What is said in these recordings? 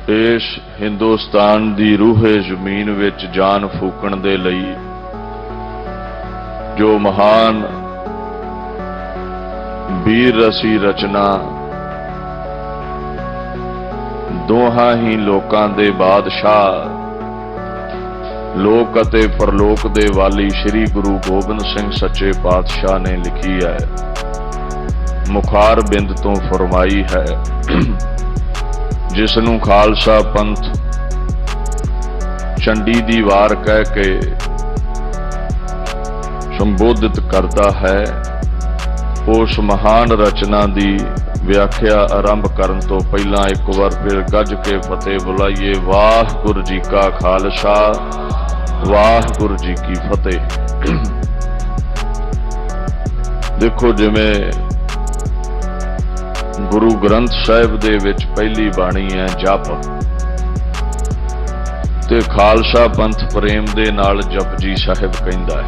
ਇਸ ਹਿੰਦੁਸਤਾਨ ਦੀ ਰੂਹੇ ਜ਼ਮੀਨ ਵਿੱਚ ਜਾਨ ਫੂਕਣ ਦੇ ਲਈ ਜੋ ਮਹਾਨ ਵੀਰ ਰਸੀ ਰਚਨਾ ਦੋਹਾਂ ਹੀ ਲੋਕਾਂ ਦੇ ਬਾਦਸ਼ਾਹ ਲੋਕ ਅਤੇ ਪਰਲੋਕ ਦੇ ਵਾਲੀ ਸ੍ਰੀ ਗੁਰੂ ਗੋਬਿੰਦ ਸਿੰਘ ਸੱਚੇ ਪਾਤਸ਼ਾਹ ਨੇ ਲਿਖੀ ਹੈ, ਮੁਖਾਰ ਬਿੰਦ ਤੋਂ ਫਰਮਾਈ ਹੈ, ਜਿਸ ਨੂੰ ਖਾਲਸਾ ਪੰਥ ਚੰਡੀ ਦੀ ਵਾਰ ਕਹਿ ਕੇ ਸੰਬੋਧਿਤ ਕਰਦਾ ਹੈ। ਉਸ ਮਹਾਨ ਰਚਨਾ ਦੀ ਵਿਆਖਿਆ ਆਰੰਭ ਕਰਨ ਤੋਂ ਪਹਿਲਾਂ ਇੱਕ ਵਾਰ ਫਿਰ ਗੱਜ ਕੇ ਫਤਿਹ ਬੁਲਾਈਏ। ਵਾਹਿਗੁਰੂ ਜੀ ਕਾ ਖਾਲਸਾ, ਵਾਹਿਗੁਰੂ ਜੀ ਕੀ ਫਤਿਹ। ਦੇਖੋ, ਜਿਵੇਂ ਗੁਰੂ ਗ੍ਰੰਥ ਸਾਹਿਬ ਦੇ ਵਿੱਚ ਪਹਿਲੀ ਬਾਣੀ ਹੈ ਜਪ, ਤੇ ਖਾਲਸਾ ਪੰਥ ਪ੍ਰੇਮ ਦੇ ਨਾਲ ਜਪਜੀ ਸਾਹਿਬ ਕਹਿੰਦਾ ਹੈ।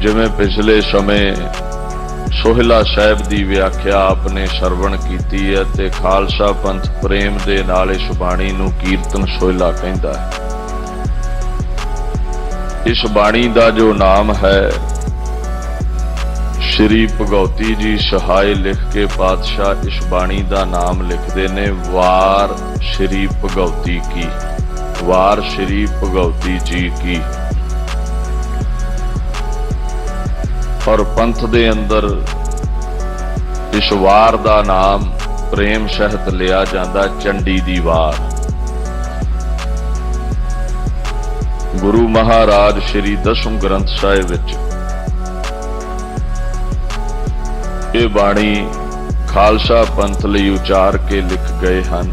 ਜਿਵੇਂ ਪਿਛਲੇ ਸਮੇਂ ਸੋਹਿਲਾ ਸਾਹਿਬ ਦੀ ਵਿਆਖਿਆ ਆਪਨੇ ਸਰਵਣ ਕੀਤੀ ਹੈ, ਤੇ ਖਾਲਸਾ ਪੰਥ ਪ੍ਰੇਮ ਦੇ ਨਾਲ ਇਸ ਬਾਣੀ ਨੂੰ ਕੀਰਤਨ ਸੋਹਿਲਾ ਕਹਿੰਦਾ ਹੈ। ਇਸ ਬਾਣੀ ਦਾ ਜੋ ਨਾਮ ਹੈ, श्री भगवती जी सहाय लिख के पातशाह इस बाणी का नाम लिखते ने वार श्री भगवती की, वार श्री भगवती जी की। और पंथ दे अंदर इस वार का नाम प्रेम सहित लिया जाता चंडी दी वार। गुरु महाराज श्री दसम ग्रंथ साहिब विच ये बाणी खालसा पंथ लई उचार के लिख गए हैं।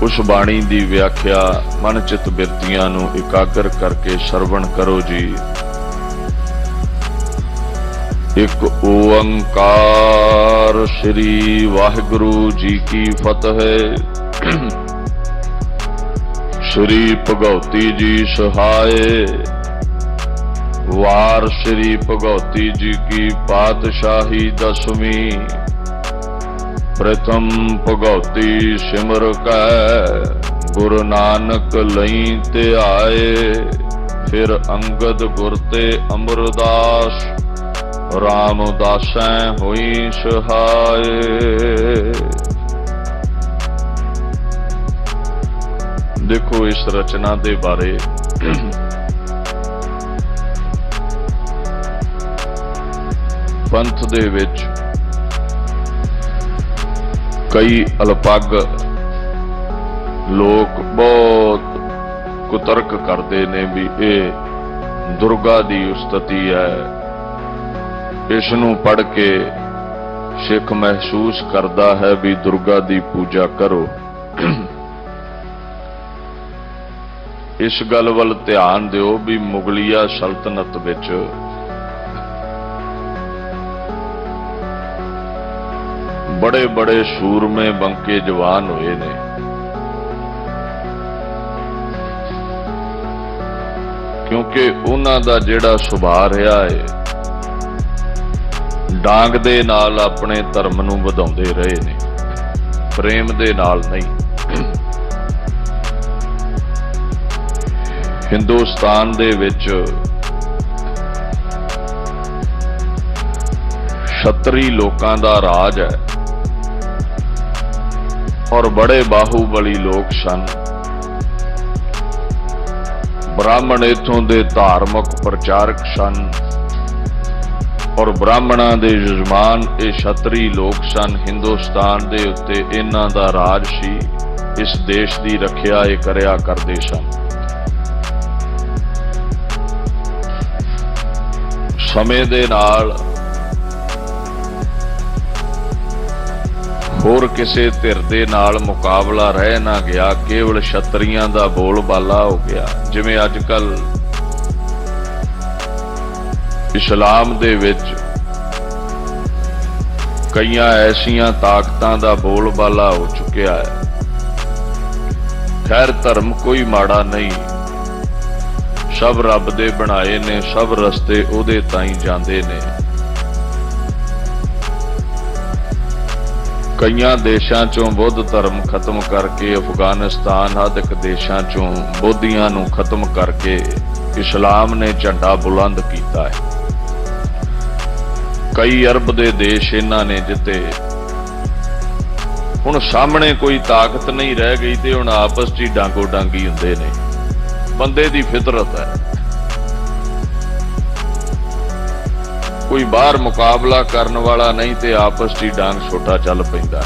उस बाणी की व्याख्या मनचित बिरतियां नूं एकाग्र करके सरवण करो जी। एक ओंकार श्री वाहिगुरु जी की फतेह। श्री भगवती जी सहाय, वार श्री भगवती जी की पातशाही दसवीं। प्रथम भगवती सिमर कै गुरु नानक लई ते आए। फिर अंगद गुर ते अमरदास, रामदासैं होई सहाय। देखो, इस रचना दे बारे पंथ दे विच कई अलपग लोग बहुत कुतर्क करते ने भी ये दुर्गा दी उस्तति है। इसनूं पढ़ के सिख महसूस करता है भी दुर्गा दी पूजा करो। इस गल वल ध्यान दिओ भी मुगलिया सल्तनत विच बड़े बड़े सूरमे बंके जवान हुए ने। क्योंकि उन्हां दा जिहड़ा सुभाव रहा है, डांग दे नाल अपने धर्म नूं वधाउंदे रहे ने, प्रेम दे नाल नहीं। हिंदुस्तान दे विच छतरी लोकां दा राज है और बड़े बाहुबली लोग सन। ब्राह्मण इथों दे धार्मिक प्रचारक सन और ब्राह्मणा दे यजमान ये छतरी लोग सन। हिंदुस्तान दे उत्ते इन्हां दा राज सी। इस देश दी रखिया ये करया करदे सन। समय दे नाल होर किसी धिर दे नाल मुकाबला रह ना गया, केवल छतरियां दा बोलबाला हो गया। जिवें अजकल इस्लाम दे विच कईयां ऐसियां ताकतां दा बोलबाला हो चुकिया है। खैर, धर्म कोई माड़ा नहीं, सब रब दे बनाए ने, सब रस्ते उहदे ताईं जांदे ने। कईयां देशां चों बुद्ध धर्म खत्म करके अफगानिस्तान आदि देशां चों बोधियां नूं खत्म करके इस्लाम ने झंडा बुलंद किया है। कई अरब दे देश इन्हां ने जिते हुण सामने कोई ताकत नहीं रह गई ते हुण आपस च डांगो डांगी हुंदे ने। बंदे दी फितरत है, कोई बाहर मुकाबला करने वाला नहीं ते आपस च डांग छोटा चल पैंदा।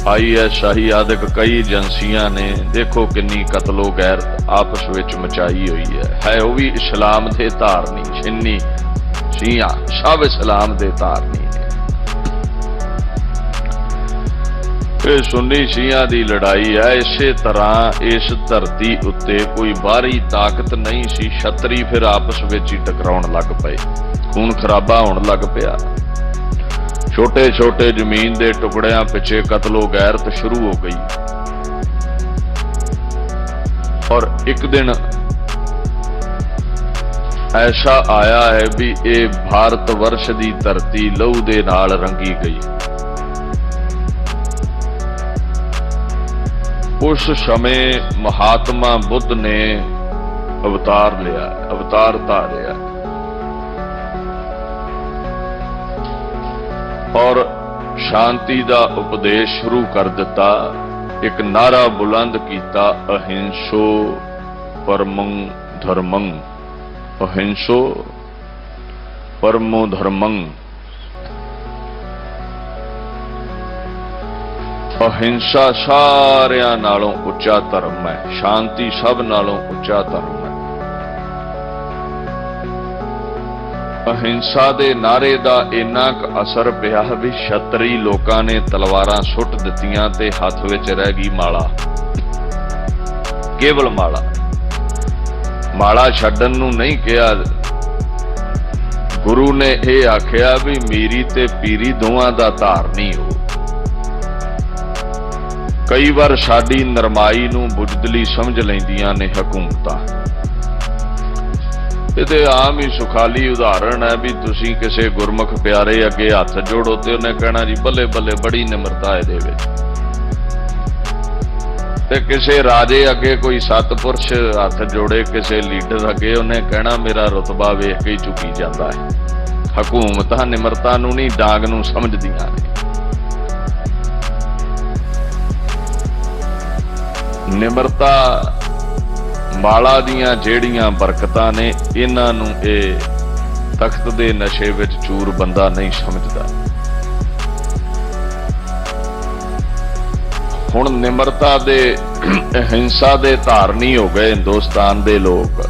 ISI आदि कई एजेंसियां ने देखो किन्नी कतलो गैरत आपस विच मचाई हुई है वो भी इस्लाम दे धारनी सुन्नी शिया सब इस्लाम दे धारनी ने। ये सुन्नी शिया दी लड़ाई है। इसे तरह इस धरती उत्ते कोई बाहरी ताकत नहीं सी, छतरी फिर आपस विच ही टकराउण लग पए, खून खराबा होण लग पिया। छोटे छोटे जमीन के टुकड़ियां पिछे कतलो गैरत शुरू हो गई। और एक दिन ऐसा आया है भी ये भारत वर्ष की धरती लहू दे नाल रंगी गई। उस समय महात्मा बुद्ध ने अवतार लिया, अवतार धारिया और शांति का उपदेश शुरू कर दिता। एक नारा बुलंद किया, अहिंसो परमं धर्मं, अहिंसो परमो धर्मं। अहिंसा सारियां नालों उच्चा धर्म है, शांति सब नालों उच्चा धर्म है। अहिंसा दे नारे दा इन्ना क असर पिया भी छतरी लोकां ने तलवारां सुट दित्तियां ते हथ विच रह गई माला, केवल माला। माला छड्डण नूं नहीं कहा। गुरु ने यह आख्या भी मीरी ते पीरी दोवां दा धारनी हो। कई बार साडी नरमाई नूं बुजदली समझ लैंदियां ने हुकूमतां। ये आम ही सुखाली उदाहरण है भी तुसी किसी गुरमुख प्यारे अगे हथ जोड़ो तो उन्हें कहना जी बल्ले बल्ले बड़ी निमरता है दे विच। ते किसी राजे अगे कोई सतपुरुष हथ जोड़े किसी लीडर अगे उन्हें कहना मेरा रुतबा वेख के ही चुकी जाता है। हुकूमतां निमरता नूं नहीं डांग नूं समझदियां ने। निमरता माला दियां जेड़ियां बरकतां ने इन्हां नूं ए तख्त दे नशे विच चूर बंदा नहीं समझदा। हुण निमरता दे अहिंसा दे धारनी हो गए हिंदुस्तान दे लोग।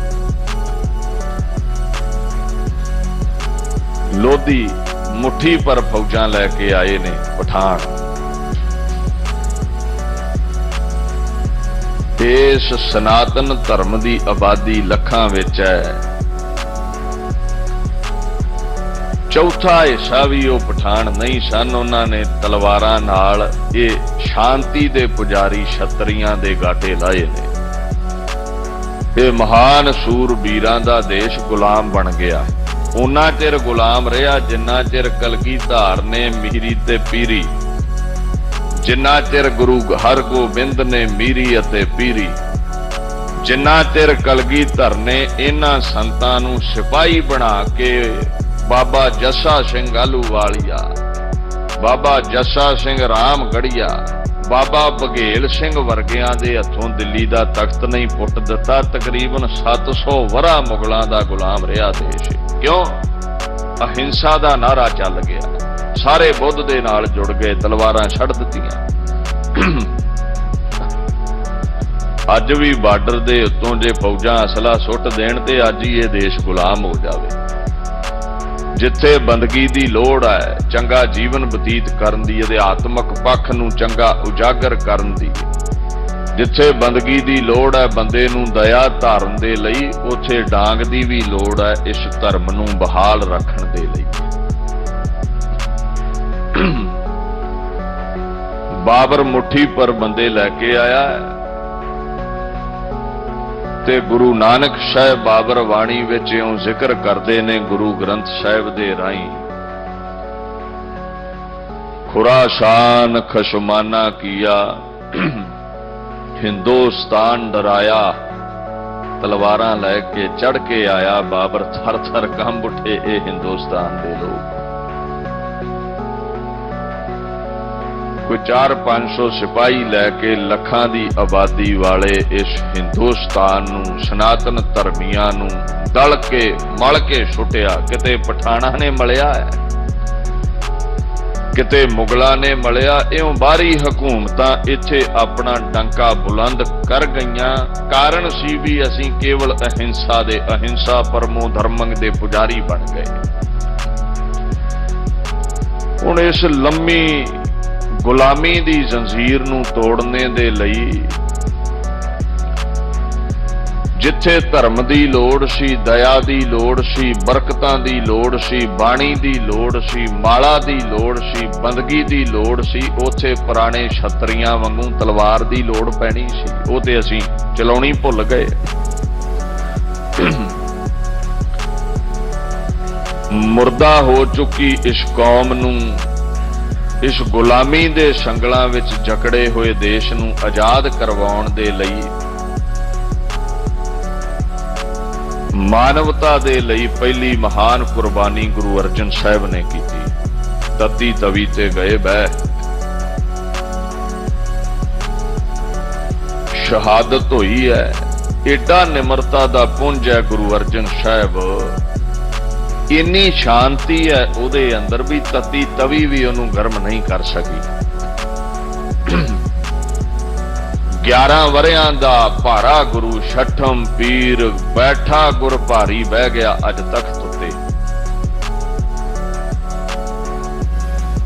लोधी मुट्ठी पर फौजां लैके आए ने पठान। इस सनातन धर्म की आबादी लखां विच है। चौथा हिस्सा भी वो पठान नहीं सन। उन्होंने तलवारां नाल ये शांति दे पुजारी छतरियां दे गाटे लाए ने। ये महान सूरबीरां दा देश गुलाम बन गया। उन्ना चिर गुलाम रहा जिन्ना चिर कलगीधर ने मीरी ते पीरी, जिन्ना चिर गुरु हरगोबिंद ने मीरी अते पीरी, जिन्ना चिर कलगीधर ने इन्हां संतां नूं सिपाही बना के बाबा जस्सा सिंह आलूवालिया, बाबा जस्सा सिंह रामगढ़िया, बाबा बघेल सिंह वर्गियां दे हथों दिल्ली दा तख्त नहीं पुट दिता। तकरीबन 700 वरा मुगलों दा गुलाम रहा देश। क्यों? अहिंसा दा नारा चल गया। सारे बुद्ध दे नाल जुड़ गए, तलवारां छड़ दित्तियां। अज भी बार्डर दे उत्तों जे फौजां असला सुट देण ते अज ही ये देश गुलाम हो जावे। जिथे बंदगी दी लोड़ है, चंगा जीवन बतीत करन दी, अध्यात्मक पक्ष नूं चंगा उजागर करन दी, जिथे बंदगी दी लोड़ है बंदे नूं दया धारन दे लई, उथे डांग दी भी लोड़ है इस धर्म नूं बहाल रखण दे लई। बाबर मुट्ठी पर बंदे लैके आया है ते गुरु नानक साहिब बाबर वाणी विच इउं जिक्र करदे ने गुरु ग्रंथ साहिब दे राहीं खुरासान खशमाना किया, हिंदुस्तान डराया, तलवारां लैके चढ़ के आया बाबर, थर थर कंब उठे ये हिंदुस्तान दे लोग। कोई 400-500 सिपाही लैके लखां दी आबादी वाले इस हिंदुस्तान नूं, सनातन धर्मियां नूं दल के मल के सुटिया। किते पठाणा ने मलिया है, किते मुगलों ने मलिया। इउं बाहरी हुकूमतां इत्थे अपना डंका बुलंद कर गईयां। कारण सी भी असीं केवल अहिंसा दे, अहिंसा परमो धर्मं दे पुजारी बन गए। हुण इस लंबी गुलामी दी जंजीर नूं तोड़ने दे लई जिथे धर्म दी लोड़ सी, दया दी लोड़ सी, बरकतां दी लोड़ सी, बाणी दी लोड़ सी, माला दी लोड़ सी, बंदगी दी लोड़ सी, उथे पुराने छतरियां वांगू तलवार दी लोड़ पैनी सी। वो ते असीं चलाउणी भुल गए। मुर्दा हो चुकी इस कौम नूं, इस गुलामी दे संगलां विच जकड़े हुए देश नूं आजाद करवाउण दे लई, मानवता दे लई पहली महान कुर्बानी गुरु अर्जन साहब ने की। तती तवी ते गए बह, शहादत हुई है। एडा निमरता दा पुंज है गुरु अर्जन साहब। इन्नी शांति है उहदे अंदर भी तती तवी भी उन्होंने गर्म नहीं कर सकी। 11 वरियां दा भारा गुरु, छठम पीर, बैठा गुर भारी बह गया अज तख्त उत्ते।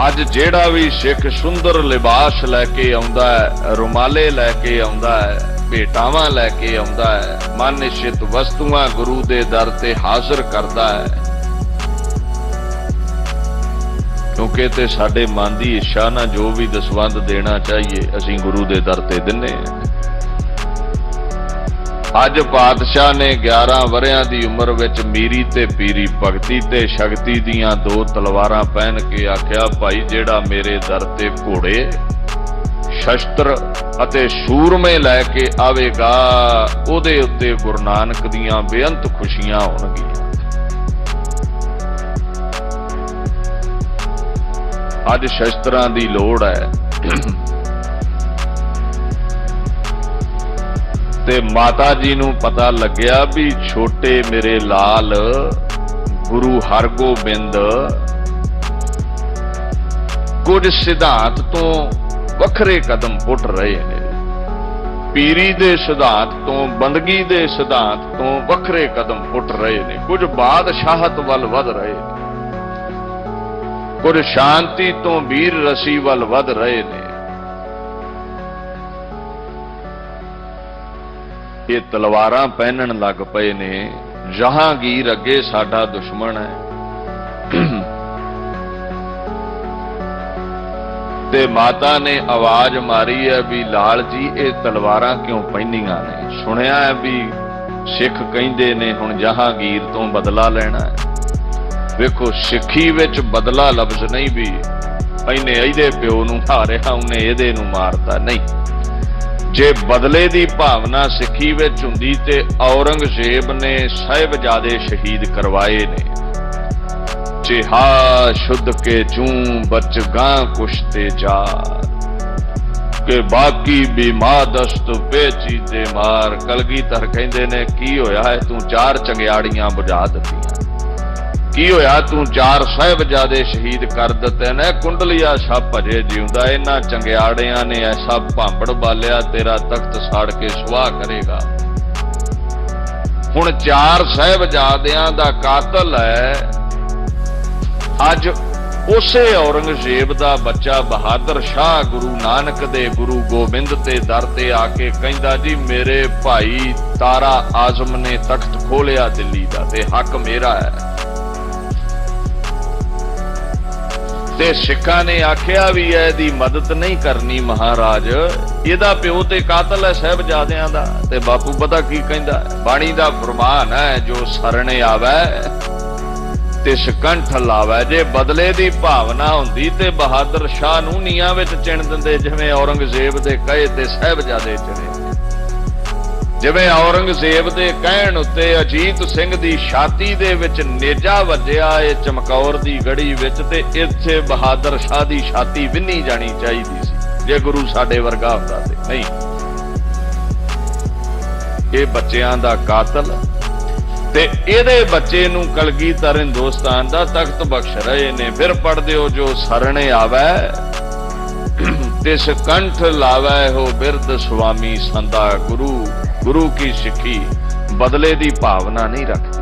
अज जेड़ा भी सिख सुंदर लिबास लैके आउंदा है, रुमाले लैके आउंदा है, भेटावां लैके आउंदा है, मन निश्चित वस्तुआं गुरु दे दर ते हाजिर करदा है। क्योंकि ते साडे मन की इच्छा ना जो भी दसवंध देना चाहिए असीं गुरु दे दर ते दिन्ने। अज पातशाह ने 11 वरियां दी उम्र विच मीरी ते पीरी, भगती ते शक्ति दियां 2 तलवारां पहन के आख्या, भाई जेड़ा मेरे दर ते घोड़े, शस्त्र अते सूरमे लैके आवेगा उहदे उत्ते गुरु नानक दियां बेअंत खुशियां होणगीਆਂ। अज शस्त्रां दी लोड़ है ते माता जी नूं पता लग्या भी छोटे मेरे लाल गुरु हरगोबिंद कुछ सिद्धांत तो वखरे कदम पुट रहे हैं। पीरी दे सिद्धांत तो, बंदगी दे सिद्धांत तो वखरे कदम पुट रहे हैं। कुछ बादशाहत वल वध रहे हैं, कुछ शांति तो वीर रसी वल वध रहे ने। ये तलवारां पहनन लग पए ने। जहांगीर अगे साडा दुश्मन है। ते माता ने आवाज मारी है भी लाल जी ये तलवारां क्यों पहनियां ने। सुनिया है भी सिख कहिंदे ने हुण जहांगीर तो बदला लेना है। वेखो सिक्खी विच बदला लफ्ज नहीं भी इन्हें इहदे प्यो नूं मारिया उन्हें इहदे नूं मारता नहीं। जे बदले दी भावना सिक्खी विच हुंदी ते औरंगजेब ने साहिबजादे शहीद करवाए ने। चिहा शुद्ध के चूं बच गां कुश्ते जा के बाकी भी मादस्त बेची दे मार। कलगीधर कहंदे ने की होया है तू 4 चंगियाड़ियां बुझा दित्तियां, की होया तू 4 साहिबजादे शहीद कर दिते ने। कुंडलिया छप अजे जिउंदा, इन्हां चंगियाड़ियां ने ऐसा भांबड़ बालिया तेरा तख्त साड़ के सुआह करेगा। हुण 4 साहिबजादियां दा कातल है अज उसे औरंगजेब दा बच्चा बहादुर शाह गुरु नानक दे गुरु गोबिंद ते दर ते आके कहंदा जी मेरे भाई तारा आजम ने तख्त खोलिया दिल्ली दा ते हक मेरा है। ते सिक्खां ने आख्या भी है दी मदद नहीं करनी महाराज, इहदा प्यो ते कातल है साहिबजादियां दा। ते बापू पता की कहंदा, बाणी दा फरमान है जो सरणे आवे तिस कंठ लावै। जे बदले की भावना हुंदी ते बहादुर शाह नूं नीआं विच चिण दिंदे, जिवें औरंगजेब दे कहे ते साहिबजादे चिणे। जिवें औरंगजेब दे कहण उत्ते अजीत सिंह दी छाती दे विच नेजा वज्जिया ए चमकौर दी गढ़ी विच, ते इत्थे बहादुर शाह दी छाती विन्नी जानी चाहीदी सी जे गुरु साडे वर्गा हुंदा ते नहीं। ये बच्चियां दा कातल ते इहदे बच्चे नूं कलगीधर हिंदुस्तान दा तख्त बख्श रहे ने। फिर पढ़दे हो जो सरणे आवे तिस कंठ लावै हो बिरद स्वामी संदा। गुरु गुरु की सिੱਖੀ बदले की भावना नहीं रखती।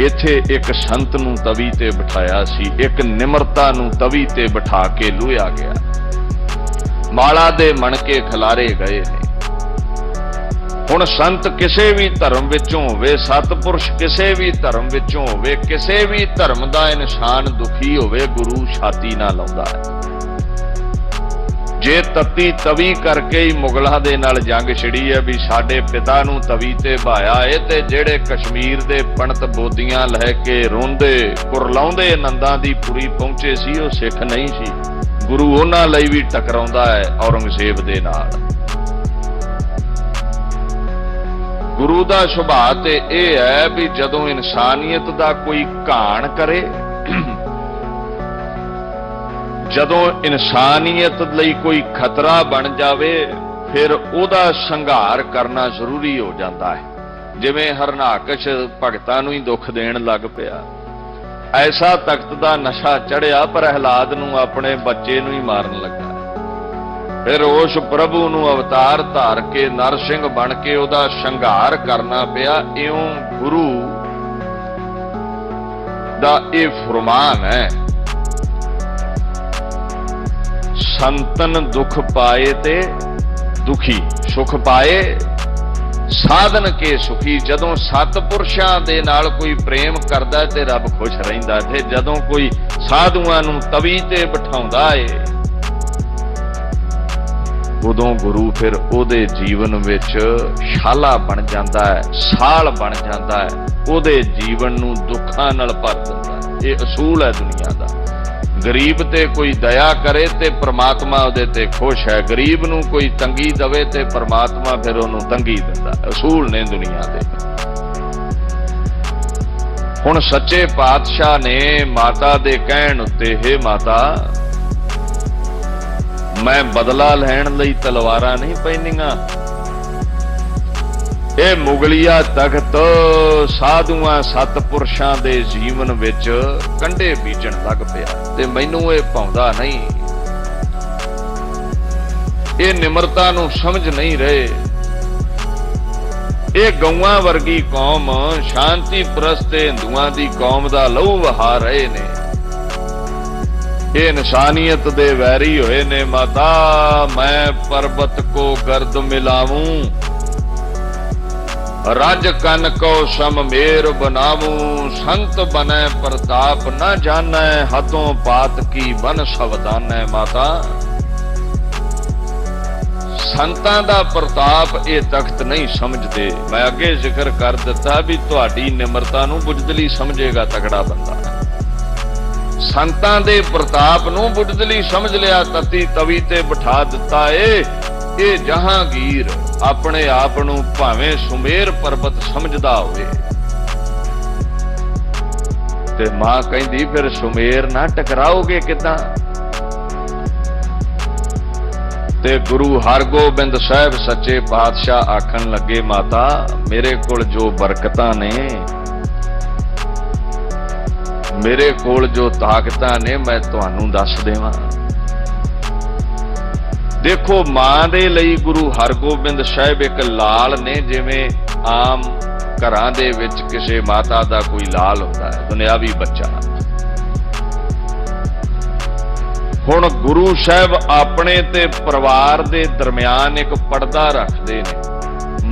इत्थे एक संत नूं तवी ते बिठाया सी, एक निमरता नूं तवी ते बिठा के लुया गया। माला दे मणके खिलारे गए ने। हुण संत किसे भी धर्म विचों होवे, सतपुरुष किसे भी धर्म विचों होवे, किसे भी धर्म दा इंसान दुखी होवे, गुरु छाती ना लाउंदा है। जे तत्ती तवी करके ही मुगलों दे नाल जंग छिड़ी है भी साडे पिता नूं तवी ते भाया है, ते जेड़े कश्मीर दे पंडित बोदियां लैके रोंदे कुरलाउंदे नंदा दी पुरी पहुंचे सी, वो सिख नहीं सी। गुरु उन्हां लई भी टकराउंदा है औरंगजेब दे नाल। गुरु दा सुभाਅ ते इह है भी जदों इंसानियत दा कोई घाण करे, जदों इंसानियत लई कोई खतरा बन जावे, फिर ओदा संघार करना जरूरी हो जाता है। जिवें हरनाकश भगतां नूं ही दुख देण लग पिया, ऐसा तख्त दा नशा चढ़िया प्रहलाद नूं अपने बच्चे नूं ही मारन लगा। फिर उस प्रभु नूं अवतार धार के नरसिंह बन के ओदा संघार करना पिया। इउं गुरु दा इह फरमान है, संतन दुख पाए ते दुखी, सुख पाए साधन के सुखी। जदों सतपुरुषां दे नाल कोई प्रेम करदा ते रब खुश रहिंदा, ते जदों कोई साधुआं नूं तवी ते बिठाउंदा है, उदों गुरु फिर ओदे जीवन विच शाला बन जांदा है, साल बन जांदा है, ओदे जीवन नूं दुखां नाल भर दिंदा है। ये असूल है दुनिया दा। गरीब ते कोई दया करे ते परमात्मा उहदे ते खुश है, गरीब नूं कोई तंगी दवे ते परमात्मा फिर उहनूं तंगी दिंदा। असूल ने दुनिया दे। हुण सच्चे पातशाह ने माता दे कहण उत्ते, हे माता मैं बदला लैण लई तलवारां नहीं पैणीआं। ਇਹ ਮੁਗਲਿਆ ਤਖਤ ਸਾਧੂਆਂ ਸਤਪੁਰਸ਼ਾਂ ਦੇ ਜੀਵਨ ਵਿੱਚ ਕੰਢੇ ਬੀਜਣ ਲੱਗ ਪਿਆ, ਤੇ ਮੈਨੂੰ ਇਹ ਭਾਉਂਦਾ ਨਹੀਂ। ਇਹ ਨਿਮਰਤਾ ਨੂੰ ਸਮਝ ਨਹੀਂ ਰਹੇ। ਇਹ ਗਊਆਂ ਵਰਗੀ ਕੌਮ ਸ਼ਾਂਤੀ ਪ੍ਰਸਤ ਹਿੰਦੂਆਂ ਦੀ ਕੌਮ ਦਾ ਲਹੂ ਵਹਾ ਰਹੇ ਨੇ। ਇਹ ਇਨਸਾਨੀਅਤ ਦੇ ਵੈਰੀ ਹੋਏ ਨੇ। ਮਾਤਾ ਮੈਂ ਪਰਬਤ ਕੋ ਗਰਦ ਮਿਲਾਵੂं, रज कन को सम मेर बनावूं, संत बने प्रताप न जाने, हथों पात की बन सवधाने। माता संतां दा प्रताप ये तख्त नहीं समझते। मैं अगे जिक्र कर दिता भी तुहाडी निमरता नूं बुजदली समझेगा तगड़ा बंदा। संतां दे प्रताप नूं बुजदली समझ लिया, तती तवी ते बिठा दिता ए जहांगीर अपने आप नूं भावें सुमेर पर्वत समझदा होवे। ते मां कहंदी फिर सुमेर ना टकराओगे किदां? ते गुरु हरगोबिंद साहिब सच्चे पातशाह आखन लगे, माता मेरे कोल जो बरकतां ने, मेरे कोल जो ताकतां ने, मैं तुहानूं दस देवां। देखो मां दे लई गुरु हरगोबिंद साहिब एक लाल ने, जिवें आम घरां दे विच किसी माता दा कोई लाल हुंदा है, दुनियावी बच्चा। हुण गुरु साहिब अपने ते परिवार दे दरम्यान एक पर्दा रखदे ने,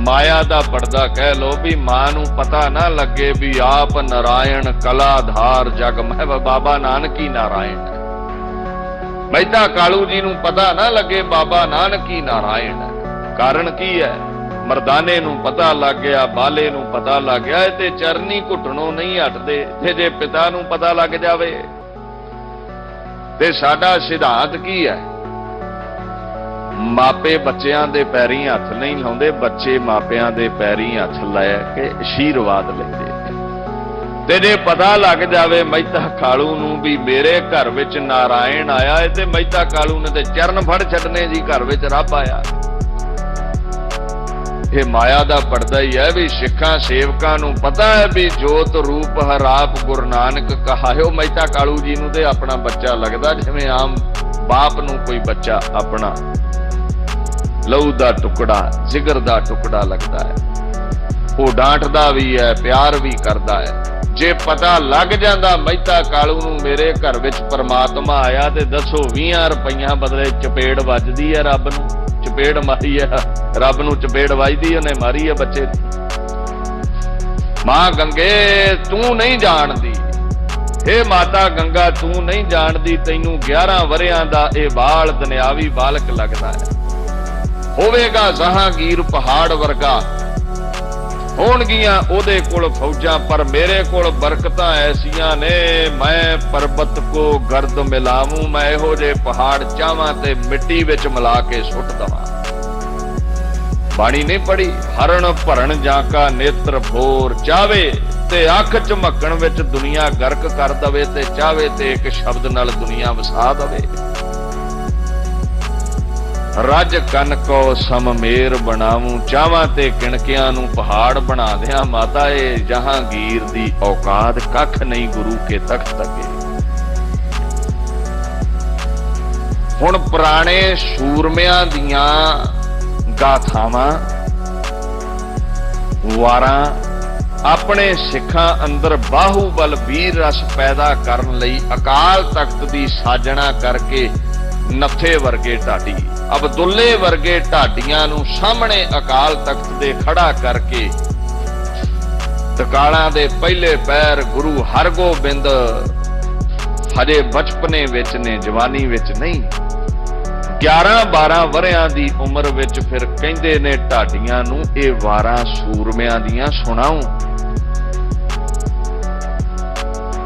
माया दा पर्दा कह लो भी। मां नूं पता ना लगे भी आप नारायण कलाधार जग मैं बाबा नानक ही नारायण है। मਹਿਤਾ कालू जी नूं पता ना लगे बाबा नानक ही नारायण है। कारण की है? ਮਰਦਾਨੇ ਨੂੰ ਪਤਾ ਲੱਗ ਗਿਆ, ਬਾਲੇ ਨੂੰ ਪਤਾ ਲੱਗ ਗਿਆ, ਇਹ ਤੇ ਚਰਨੀ ਘੁੱਟਣੋਂ ਨਹੀਂ ਹਟਦੇ। ਤੇ ਜੇ ਪਿਤਾ ਨੂੰ ਪਤਾ ਲੱਗ ਜਾਵੇ ਤੇ ਸਾਡਾ ਸਿਧਾਂਤ ਕੀ ਹੈ? ਮਾਪੇ ਬੱਚਿਆਂ ਦੇ ਪੈਰੀਂ ਹੱਥ ਨਹੀਂ ਲਾਉਂਦੇ, ਬੱਚੇ ਮਾਪਿਆਂ ਦੇ ਪੈਰੀਂ ਹੱਥ ਲੈ ਕੇ ਆਸ਼ੀਰਵਾਦ ਲੈਂਦੇ। ਤੇ ਜੇ ਪਤਾ ਲੱਗ ਜਾਵੇ ਮਹਿਤਾ ਕਾਲੂ ਨੂੰ ਵੀ ਮੇਰੇ ਘਰ ਵਿੱਚ ਨਾਰਾਇਣ ਆਇਆ ਹੈ, ਤੇ ਮਹਿਤਾ ਕਾਲੂ ਨੇ ਤੇ ਚਰਨ ਫੜ ਛੱਡਨੇ ਜੀ, ਘਰ ਵਿੱਚ ਰੱਬ ਆਇਆ। ਇਹ ਮਾਇਆ ਦਾ ਪਰਦਾ ਹੀ ਹੈ ਵੀ ਸਿੱਖਾਂ ਸੇਵਕਾਂ ਨੂੰ ਪਤਾ ਹੈ ਵੀ ਜੋਤ ਰੂਪ ਹਰਾਪ ਗੁਰੂ ਨਾਨਕ ਕਹਾਇਓ। ਮਹਿਤਾ ਕਾਲੂ ਜੀ ਨੂੰ ਤੇ ਆਪਣਾ ਬੱਚਾ ਲੱਗਦਾ ਜਿਵੇਂ ਆਮ ਬਾਪ ਨੂੰ ਕੋਈ ਬੱਚਾ ਆਪਣਾ ਲਹੂ ਦਾ ਟੁਕੜਾ, ਜਿਗਰ ਦਾ ਟੁਕੜਾ ਲੱਗਦਾ ਹੈ। ਉਹ ਡਾਂਟਦਾ ਵੀ ਹੈ, ਪਿਆਰ ਵੀ ਕਰਦਾ ਹੈ। ਜੇ ਪਤਾ ਲੱਗ ਜਾਂਦਾ ਮਹਿਤਾ ਕਾਲੂ ਨੂੰ ਮੇਰੇ ਘਰ ਵਿੱਚ ਪਰਮਾਤਮਾ ਆਇਆ, ਤੇ ਦੱਸੋ 20 ਰੁਪਈਆਂ ਬਦਲੇ ਚਪੇੜ ਵੱਜਦੀ ਹੈ ਰੱਬ ਨੂੰ। ਚਪੇੜ ਮਾਰੀ ਹੈ ਰੱਬ ਨੂੰ, ਚਪੇੜ ਵੱਜਦੀ ਉਹਨੇ ਮਾਰੀ ਹੈ ਬੱਚੇ ਦੀ। ਮਾਂ ਗੰਗੇ ਤੂੰ ਨਹੀਂ ਜਾਣਦੀ, ਹੇ ਮਾਤਾ ਗੰਗਾ ਤੂੰ ਨਹੀਂ ਜਾਣਦੀ, ਤੈਨੂੰ 11 ਵਰਿਆਂ ਦਾ ਇਹ ਬਾਲ ਦੁਨਿਆਵੀ ਬਾਲਕ ਲੱਗਦਾ ਹੈ। ਹੋਵੇਗਾ ਜਹਾਂਗੀਰ ਪਹਾੜ ਵਰਗਾ, ਹੋਣਗੀਆਂ ਉਹਦੇ ਕੋਲ ਫੌਜਾਂ, ਪਰ ਮੇਰੇ ਕੋਲ ਬਰਕਤਾਂ ਐਸੀਆਂ ਨੇ, ਮੈਂ ਪਰਬਤ ਕੋ ਗਰਦ ਮਿਲਾਵਾਂ। ਮੈਂ ਇਹੋ ਜਿਹੇ ਪਹਾੜ ਚਾਹਾਂ ਤੇ ਮਿੱਟੀ ਵਿੱਚ ਮਿਲਾ ਕੇ ਸੁੱਟ ਦਵਾਂ। ਬਾਣੀ ਨਹੀਂ ਪੜੀ, ਹਰਣ ਭਰਨ ਜਾਂ ਕਾ ਨੇਤਰ ਭੋਰ, ਚਾਵੇ ਤੇ ਅੱਖ ਝਮਕਣ ਵਿੱਚ ਦੁਨੀਆ ਗਰਕ ਕਰ ਦਵੇ, ਤੇ ਚਾਵੇ ਤੇ ਇੱਕ ਸ਼ਬਦ ਨਾਲ ਦੁਨੀਆ ਵਸਾ ਦਵੇ। ਰੱਜ ਕੰਨ ਕੋ ਸਮਮੇਰ ਬਣਾਵਾਂ, ਚਾਵਾਂ ਤੇ ਕਿਣਕਿਆਂ ਨੂੰ ਪਹਾੜ ਬਣਾ ਦਿਆਂ। ਮਾਤਾ ਇਹ ਜਹਾਂਗੀਰ ਦੀ ਔਕਾਤ ਕੱਖ ਨਹੀਂ ਗੁਰੂ ਕੇ ਤਖਤ ਅੱਗੇ। ਹੁਣ ਪੁਰਾਣੇ ਸੂਰਮਿਆਂ ਦੀਆਂ ਗਾਥਾਵਾਂ ਵਾਰਾਂ ਆਪਣੇ ਸਿੱਖਾਂ ਅੰਦਰ ਬਾਹੂਬਲ ਵੀਰ ਰਸ ਪੈਦਾ ਕਰਨ ਲਈ ਅਕਾਲ ਤਖਤ ਦੀ ਸਾਜਣਾ ਕਰਕੇ ਨੱਥੇ ਵਰਗੇ ਢਾਡੀ, ਅਬਦੁੱਲੇ ਵਰਗੇ ਢਾਡੀਆਂ ਨੂੰ ਸਾਹਮਣੇ ਅਕਾਲ ਤਖਤ ਦੇ ਖੜਾ ਕਰਕੇ ਤਕਾਲਾਂ ਦੇ ਪਹਿਲੇ ਪੈਰ ਗੁਰੂ ਹਰਗੋਬਿੰਦ ਹਜੇ ਬਚਪਨੇ ਵਿੱਚ ਨੇ, ਜਵਾਨੀ ਵਿੱਚ ਨਹੀਂ, 11-12 ਵਰਿਆਂ ਦੀ ਉਮਰ ਵਿੱਚ ਫਿਰ ਕਹਿੰਦੇ ਨੇ ਢਾਡੀਆਂ ਨੂੰ ਇਹ ਵਾਰਾਂ ਸੂਰਮਿਆਂ ਦੀਆਂ ਸੁਣਾਓ।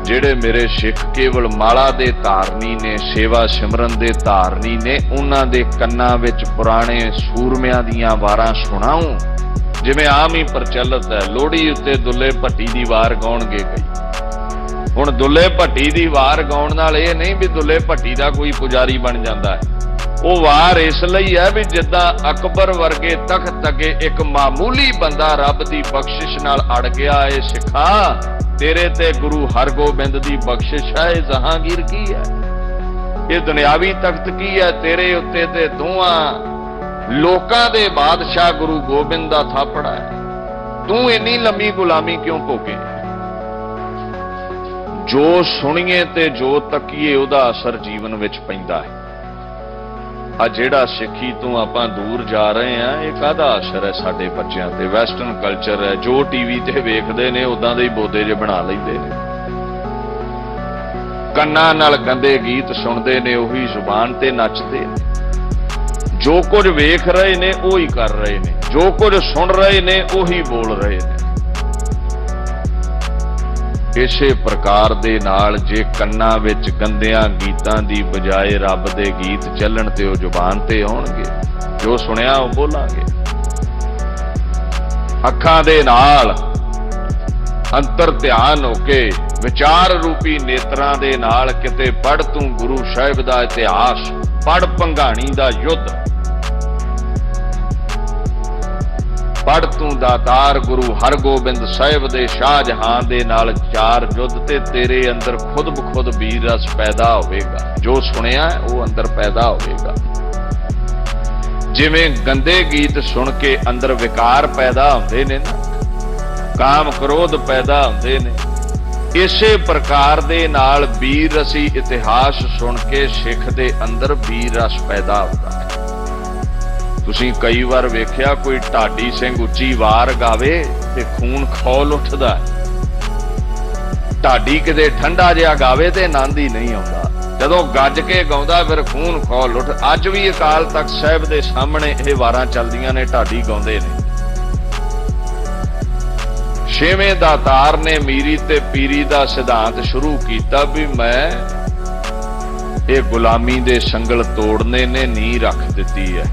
ਜਿਹੜੇ ਮੇਰੇ ਸਿੱਖ ਕੇਵਲ ਮਾਲਾ ਦੇ ਧਾਰਨੀ ਨੇ, ਸੇਵਾ ਸਿਮਰਨ ਦੇ ਧਾਰਨੀ ਨੇ, ਉਹਨਾਂ ਦੇ ਕੰਨਾਂ ਵਿੱਚ ਪੁਰਾਣੇ ਸੂਰਮਿਆਂ ਦੀਆਂ ਵਾਰਾਂ ਸੁਣਾਓ। ਜਿਵੇਂ ਆਮ ਹੀ ਪ੍ਰਚਲਿਤ ਹੈ, ਲੋਹੜੀ ਉੱਤੇ ਦੁੱਲੇ ਭੱਟੀ ਦੀ ਵਾਰ ਗਾਉਣਗੇ ਕਈ। ਹੁਣ ਦੁੱਲੇ ਭੱਟੀ ਦੀ ਵਾਰ ਗਾਉਣ ਨਾਲ ਇਹ ਨਹੀਂ ਵੀ ਦੁੱਲੇ ਭੱਟੀ ਦਾ ਕੋਈ ਪੁਜਾਰੀ ਬਣ ਜਾਂਦਾ ਹੈ। ਉਹ ਵਾਰ ਇਸ ਲਈ ਹੈ ਵੀ ਜਿੱਦਾਂ ਅਕਬਰ ਵਰਗੇ ਤਖਤ ਅੱਗੇ ਇੱਕ ਮਾਮੂਲੀ ਬੰਦਾ ਰੱਬ ਦੀ ਬਖਸ਼ਿਸ਼ ਨਾਲ ਅੜ ਗਿਆ, ਇਹ ਸਿੱਖਾ ਤੇਰੇ ਤੇ ਗੁਰੂ ਹਰਗੋਬਿੰਦ ਦੀ ਬਖਸ਼ਿਸ਼ ਹੈ। ਇਹ ਜਹਾਂਗੀਰ ਕੀ ਹੈ? ਇਹ ਦੁਨਿਆਵੀ ਤਖਤ ਕੀ ਹੈ? ਤੇਰੇ ਉੱਤੇ ਤੇ ਦੋਵਾਂ ਲੋਕਾਂ ਦੇ ਬਾਦਸ਼ਾਹ ਗੁਰੂ ਗੋਬਿੰਦ ਦਾ ਥਾਪੜਾ ਹੈ। ਤੂੰ ਇੰਨੀ ਲੰਮੀ ਗੁਲਾਮੀ ਕਿਉਂ ਭੋਗੇ? ਜੋ ਸੁਣੀਏ ਤੇ ਜੋ ਤੱਕੀਏ ਉਹਦਾ ਅਸਰ ਜੀਵਨ ਵਿੱਚ ਪੈਂਦਾ ਹੈ। ਆ ਜਿਹੜਾ ਸਿੱਖੀ ਤੋਂ ਆਪਾਂ ਦੂਰ ਜਾ ਰਹੇ ਆ, ਇਹ ਕਾਹਦਾ ਅਸਰ ਹੈ ਸਾਡੇ ਬੱਚਿਆਂ ਤੇ? ਵੈਸਟਰਨ ਕਲਚਰ ਹੈ, ਜੋ ਟੀਵੀ ਤੇ ਵੇਖਦੇ ਨੇ ਉਦਾਂ ਦੇ ਹੀ ਬੋਦੇ ਜੇ ਬਣਾ ਲੈਂਦੇ ਨੇ। ਕੰਨਾਂ ਨਾਲ ਗੰਦੇ ਗੀਤ ਸੁਣਦੇ ਨੇ, ਉਹੀ ਜ਼ੁਬਾਨ ਤੇ ਨੱਚਦੇ ਨੇ। ਜੋ ਕੁਝ ਵੇਖ ਰਹੇ ਨੇ ਉਹੀ ਕਰ ਰਹੇ ਨੇ, ਜੋ ਕੁਝ ਸੁਣ ਰਹੇ ਨੇ ਉਹੀ ਬੋਲ ਰਹੇ ਨੇ। ਇਸੇ ਪ੍ਰਕਾਰ ਦੇ ਨਾਲ ਜੇ ਕੰਨਾਂ ਵਿੱਚ ਗੰਦਿਆਂ ਗੀਤਾਂ ਦੀ ਬਜਾਏ ਰੱਬ ਦੇ ਗੀਤ ਚੱਲਣ ਤੇ ਉਹ ਜ਼ੁਬਾਨ ਤੇ ਆਉਣਗੇ, ਜੋ ਸੁਣਿਆ ਉਹ ਬੋਲਾਂਗੇ। ਅੱਖਾਂ ਦੇ ਨਾਲ ਅੰਤਰ ਧਿਆਨ ਹੋ ਕੇ ਵਿਚਾਰ ਰੂਪੀ ਨੇਤਰਾਂ ਦੇ ਨਾਲ ਕਿਤੇ ਪੜ੍ਹ ਤੂੰ ਗੁਰੂ ਸਾਹਿਬ ਦਾ ਇਤਿਹਾਸ, ਪੜ੍ਹ ਭੰਗਾਣੀ ਦਾ ਯੁੱਧ, ਪੜ੍ਹ ਤੂੰ ਦਾਤਾਰ ਗੁਰੂ ਹਰਗੋਬਿੰਦ ਸਾਹਿਬ ਦੇ ਸ਼ਾਹਜਹਾਨ ਦੇ ਨਾਲ 4 ਯੁੱਧ, ਤੇ ਤੇਰੇ ਅੰਦਰ ਖੁਦ ਬਖੁਦ ਵੀਰ ਰਸ ਪੈਦਾ ਹੋਵੇਗਾ। ਜੋ ਸੁਣਿਆ ਉਹ ਅੰਦਰ ਪੈਦਾ ਹੋਵੇਗਾ। ਜਿਵੇਂ ਗੰਦੇ ਗੀਤ ਸੁਣ ਕੇ ਅੰਦਰ ਵਿਕਾਰ ਪੈਦਾ ਹੁੰਦੇ ਨੇ ਨਾ, ਕਾਮ ਕ੍ਰੋਧ ਪੈਦਾ ਹੁੰਦੇ ਨੇ, ਇਸੇ ਪ੍ਰਕਾਰ ਦੇ ਨਾਲ ਵੀਰ ਰਸੀ ਇਤਿਹਾਸ ਸੁਣ ਕੇ ਸਿੱਖ ਦੇ ਅੰਦਰ ਵੀਰ ਰਸ ਪੈਦਾ ਹੁੰਦਾ ਹੈ। ਤੁਸੀਂ ਕਈ ਵਾਰ ਵੇਖਿਆ ਕੋਈ ਢਾਡੀ ਸਿੰਘ ਉੱਚੀ ਵਾਰ ਗਾਵੇ ਤੇ ਖੂਨ ਖੌਲ ਉੱਠਦਾ ਹੈ। ਢਾਡੀ ਕਿਤੇ ਠੰਡਾ ਜਿਹਾ ਗਾਵੇ ਤੇ ਆਨੰਦ ਹੀ ਨਹੀਂ ਆਉਂਦਾ। ਜਦੋਂ ਗੱਜ ਕੇ ਗਾਉਂਦਾ ਫਿਰ ਖੂਨ ਖੌਲ ਉੱਠ। ਅੱਜ ਵੀ ਅਕਾਲ ਤਖਤ ਸਾਹਿਬ ਦੇ ਸਾਹਮਣੇ ਇਹ ਵਾਰਾਂ ਚੱਲਦੀਆਂ ਨੇ, ਢਾਡੀ ਗਾਉਂਦੇ ਨੇ। छेवें दातार ने मीरी ते पीरी दा सिद्धांत शुरू किया भी मैं ये गुलामी दे संगल तोड़ने ने नींह रख दी है।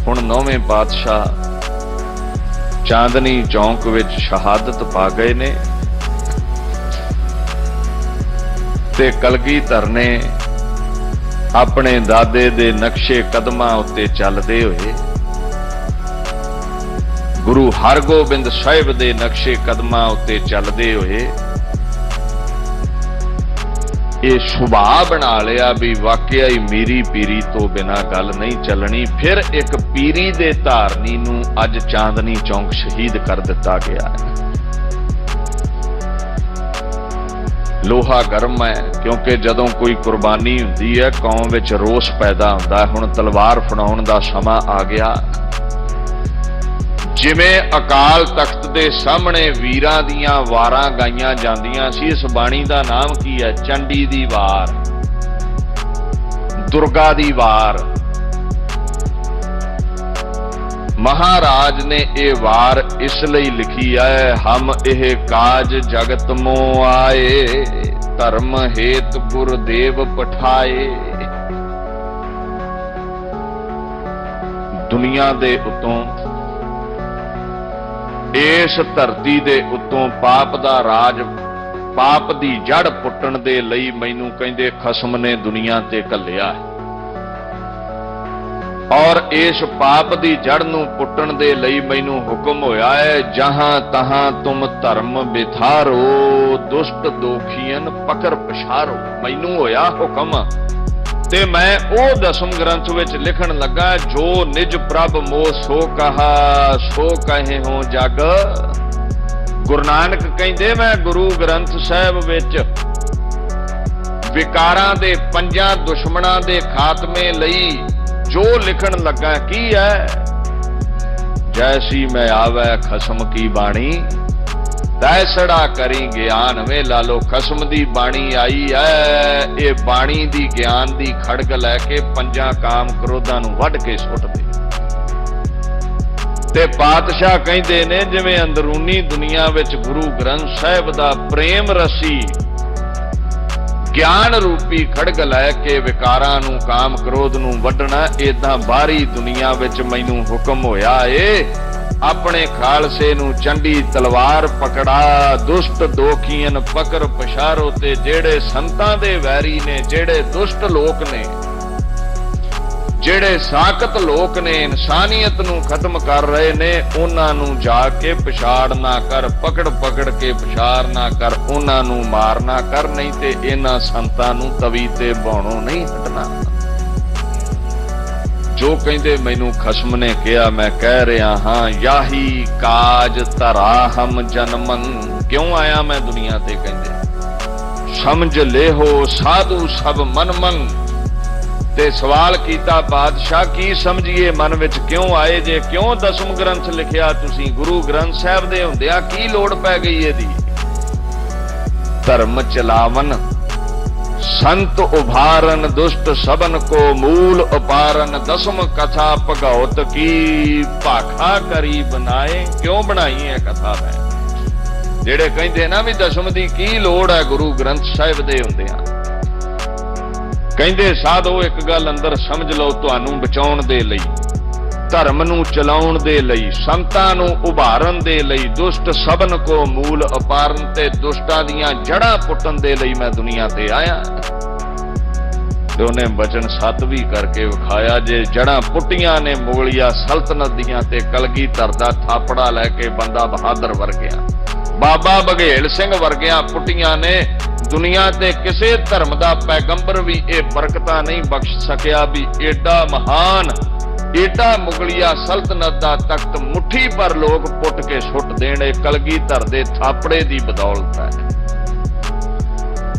हुण नौवें पातशाह चांदनी चौंक विच शहादत पा गए ने ते कलगीधर ने अपने दादे दे नक्शे कदमां उत्ते चलदे होए गुरु हरगोबिंद साहिब दे नक्शे कदमां उत्ते चलदे होए ये सुभाव बना लिया भी वाकया ही मीरी पीरी तो बिना गल नहीं चलनी। फिर एक पीरी दे धारनी नूं अज चांदनी चौंक शहीद कर दिता गया है। लोहा गर्म है क्योंकि जदों कोई कुर्बानी हुंदी है कौम विच रोस पैदा हुंदा है। हुण तलवार फड़ाउण दा समा आ गया। जिवें अकाल तख्त दे सामने वीरां दीयां वारां गाईयां जांदियां सी, इस बाणी दा नाम की है? चंडी दी वार, दुर्गा दी वार। महाराज ने ये वार इसलिए लिखी है, हम एह काज जगत मो आए, धर्म हेत गुरुदेव पठाए। दुनिया दे उतों इस धरती दे उत्तों पाप दा राज, पाप दी जड़ पुट्टण दे लई मैनू कहंदे खसम ने दुनिया ते घल्लिया है। और इस पाप दी जड़ नू पुट्टण दे लई मैनू हुक्म होया है, जहां तहां तुम धर्म बिथारो, दुष्ट दोखियन पकर पछारो। मैनू होया हुक्म ते मैं ओ दसम ग्रंथ विच लिखण लगा, जो निज प्रभ मोह सो कहा, सो कहे हो जग। गुरु नानक कहंदे मैं गुरु ग्रंथ साहिब विच विकारां दे पंजां दुश्मनां दे खात्मे लई जो लिखण लगा की है, जैसी मैं आवे खसम की बाणी, तैसड़ा करी ज्ञान वे लालो। खसम दी बाणी आई है, ये बाणी दी ज्ञान दी खड़ग लैके पंजां काम क्रोधां नूं वढ के सुट दे। ते पातशाह कहंदे ने जिवें अंदरूनी दुनिया विच गुरु ग्रंथ साहिब दा प्रेम रसी ज्ञान रूपी खड़ग लैके विकारां नूं काम क्रोध नूं वढना, इदां बाहरी दुनिया विच मैनू हुक्म होया है, अपने खालसे नूं चंडी तलवार पकड़ा, दुष्ट दोखियन पकर पछारो। ते जेड़े संतां दे वैरी ने, जेड़े दुष्ट लोक ने, जेड़े साकत लोक ने, इंसानियत नूं खत्म कर रहे ने, उन्हां नूं जाके पछाड़ ना कर, पकड़ पकड़ के पछाड़ ना कर, उन्हां नूं मार ना कर, नहीं ते इन्हां संतां नूं तवी ते बाणों नहीं हटना। जो कहंदे मैनू खसम ने कहा, मैं कह रहा हाँ, याही काज धरा हम जन्मन। क्यों आया मैं दुनिया ते? कहंदे समझ ले हो साधु सब मन मन। ते सवाल कीता बादशाह की समझिए मन विच क्यों आए जे? क्यों दसम ग्रंथ लिखिया तुसी? गुरु ग्रंथ साहिब दे हुंदिया की लोड़ पै गई इहदी? धर्म चलावन संत उभारन, दुष्ट सबन को मूल उपारन, दसम कथा भगौत की भाखा करी बनाए। क्यों बनाई है कथा मैं? जेड़े कहंदे ना भी दसम दी की लोड़ है गुरु ग्रंथ साहिब दे हुंदियां, कहंदे साधो एक गल अंदर समझ लो, तुहानू बचाउण दे लई, धर्म नूं चलाउण दे लई, संतां नूं उभारन दे लई, दुष्ट सबन को मूल उपारन, ते दुष्टां दीयां जड़ां पुੱਟਣ दे लई मैं दुनिया ते आया। ते उन्हें बचन सत भी करके विखाया, जे जड़ां पुੱਟੀਆਂ ने मुगलिया सल्तनत दीयां ते कलगीधर दा थापड़ा लैके बंदा बहादुर वर्गिया, बाबा बघेल सिंह वर्गिया पुੱਟੀਆਂ ने, दुनिया ते किसी धर्म दा पैगंबर भी ये बरकतां नहीं बख्श सकिया भी एडा महान, एडा मुगलिया सल्तनत दा तख्त मुट्ठी पर लोग पुट के सुट देने कलगीधर दे थापड़े दी बदौलत है।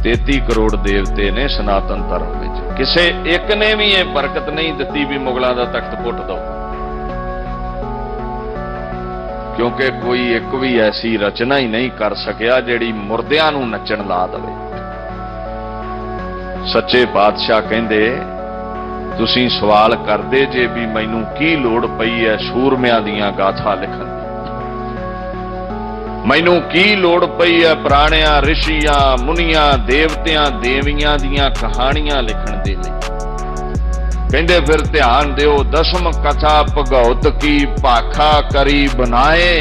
33 करोड़ देवते ने सनातन धर्म विच, किसे एक ने भी ये बरकत नहीं दिती भी मुगलों का तख्त पुट दो, क्योंकि कोई एक भी ऐसी रचना ही नहीं कर सकिया जिहड़ी मुर्दियां नूं नचण ला दवे। सच्चे पातशाह कहंदे तुसीं सवाल करदे जे भी मैनू की लोड़ पई है सूरमियां दीयां गाथा लिखण दी, मैनू की लोड़ पई है पुराणियां ऋषियां मुनियां देवतियां देवियां दियां कहानियां लिखण दे लई। कहंदे फिर ध्यान दिओ, दसम कथा भगौत की भाखा करी बनाए।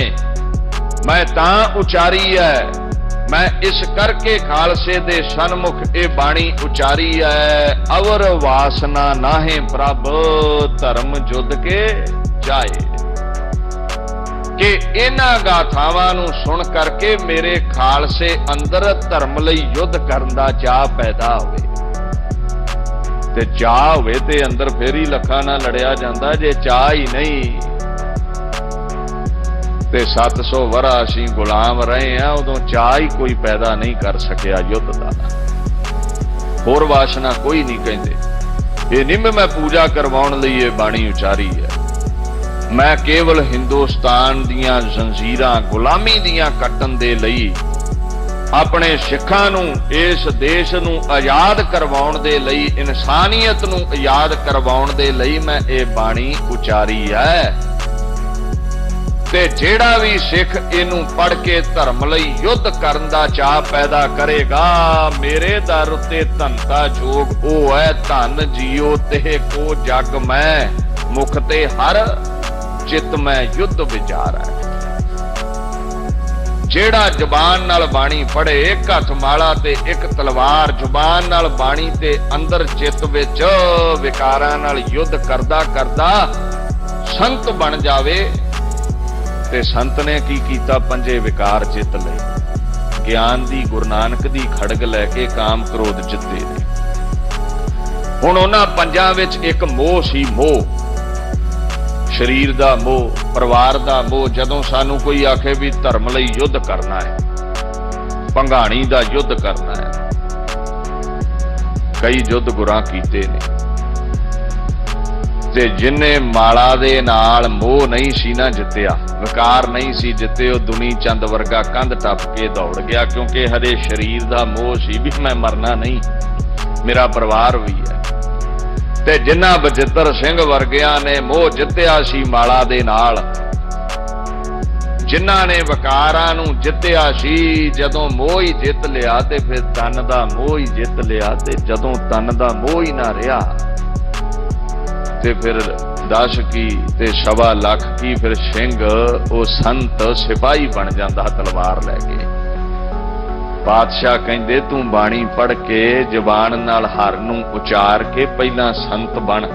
मैं तां उचारी है, मैं इस करके खालसे दे सन्मुख ए बाणी उचारी है। अवर वासना नाहे प्रभ धर्म जुद के जाए। कि इन्हां गाथावां नूं सुन करके मेरे खालसे अंदर धर्म लई युद्ध करन दा चाह पैदा होवे। ते चाह होवे ते अंदर फिर ही लखां नाल लड़िया जांदा, जे चाह ही नहीं ते 700 वरा असीं गुलाम रहे हैं, उदों चाह ही कोई पैदा नहीं कर सकिया युद्ध दा। होर वासना कोई नहीं कहंदे। ये नहीं मैं पूजा करवाउण लई ये बाणी उचारी है। मैं केवल हिंदुस्तान दियां जंजीरां गुलामी दियां कट्टण दे लई अपने सिखां नूं इस देश नूं आजाद करवाउण दे लई इंसानियत नूं आजाद करवाउण दे लई मैं ये बाणी उचारी है। ते जेड़ा भी सिख इनू पढ़ के धर्म लई युद्ध करन दा चाह पैदा करेगा, मेरे दर उत्ते धनता जोग ओ है। धन जियो तेह को जग मैं मुख ते हर चित मैं युद्ध विचार है। जेड़ा जुबान नाल बाणी पढ़े, एक हथ माला ते एक तलवार, जुबान नाल बाणी ते अंदर चित विच विकारां नाल युद्ध करदा करदा संत बन जावे। ते संत ने की कीता, पंजे विकार चित लए। ज्ञान दी गुरु नानक दी खड़ग लैके काम क्रोध जिते ने। हुण उन्हां पंजां विच एक मोह सी, मोह शरीर दा मोह, परिवार दा मोह। जदों सानू कोई आखे भी धर्म लई युद्ध करना है, भंगाणी दा युद्ध करना है, कई युद्ध गुरां कीते ने। ते जिन्ने माला दे नाल मोह नहीं सी ना जित्तिया, विकार नहीं सी जिते, वो दुनी चंद वर्गा कंध टप के दौड़ गया। क्योंकि हरे शरीर दा मोह सी भी मैं मरना नहीं, मेरा परिवार भी है। ते जिन्ना बचित्र सिंह वर्गिया ने मोह जित्तिया सी माला दे नाल, जिन्हां ने विकारां नूं जित्तिया सी, जदों मोह ही जित लिया ते फिर तन दा मोह ही जित लिया। ते जदों तन दा मोह ही ना रहा ते फिर 10 की ते 1.25 लाख की फिर सिंह वो संत सिपाही बन जाता तलवार लैके। पातशाह कहंदे तू बाणी पढ़ के जबान नाल हर नूं उचार के पहला संत बन,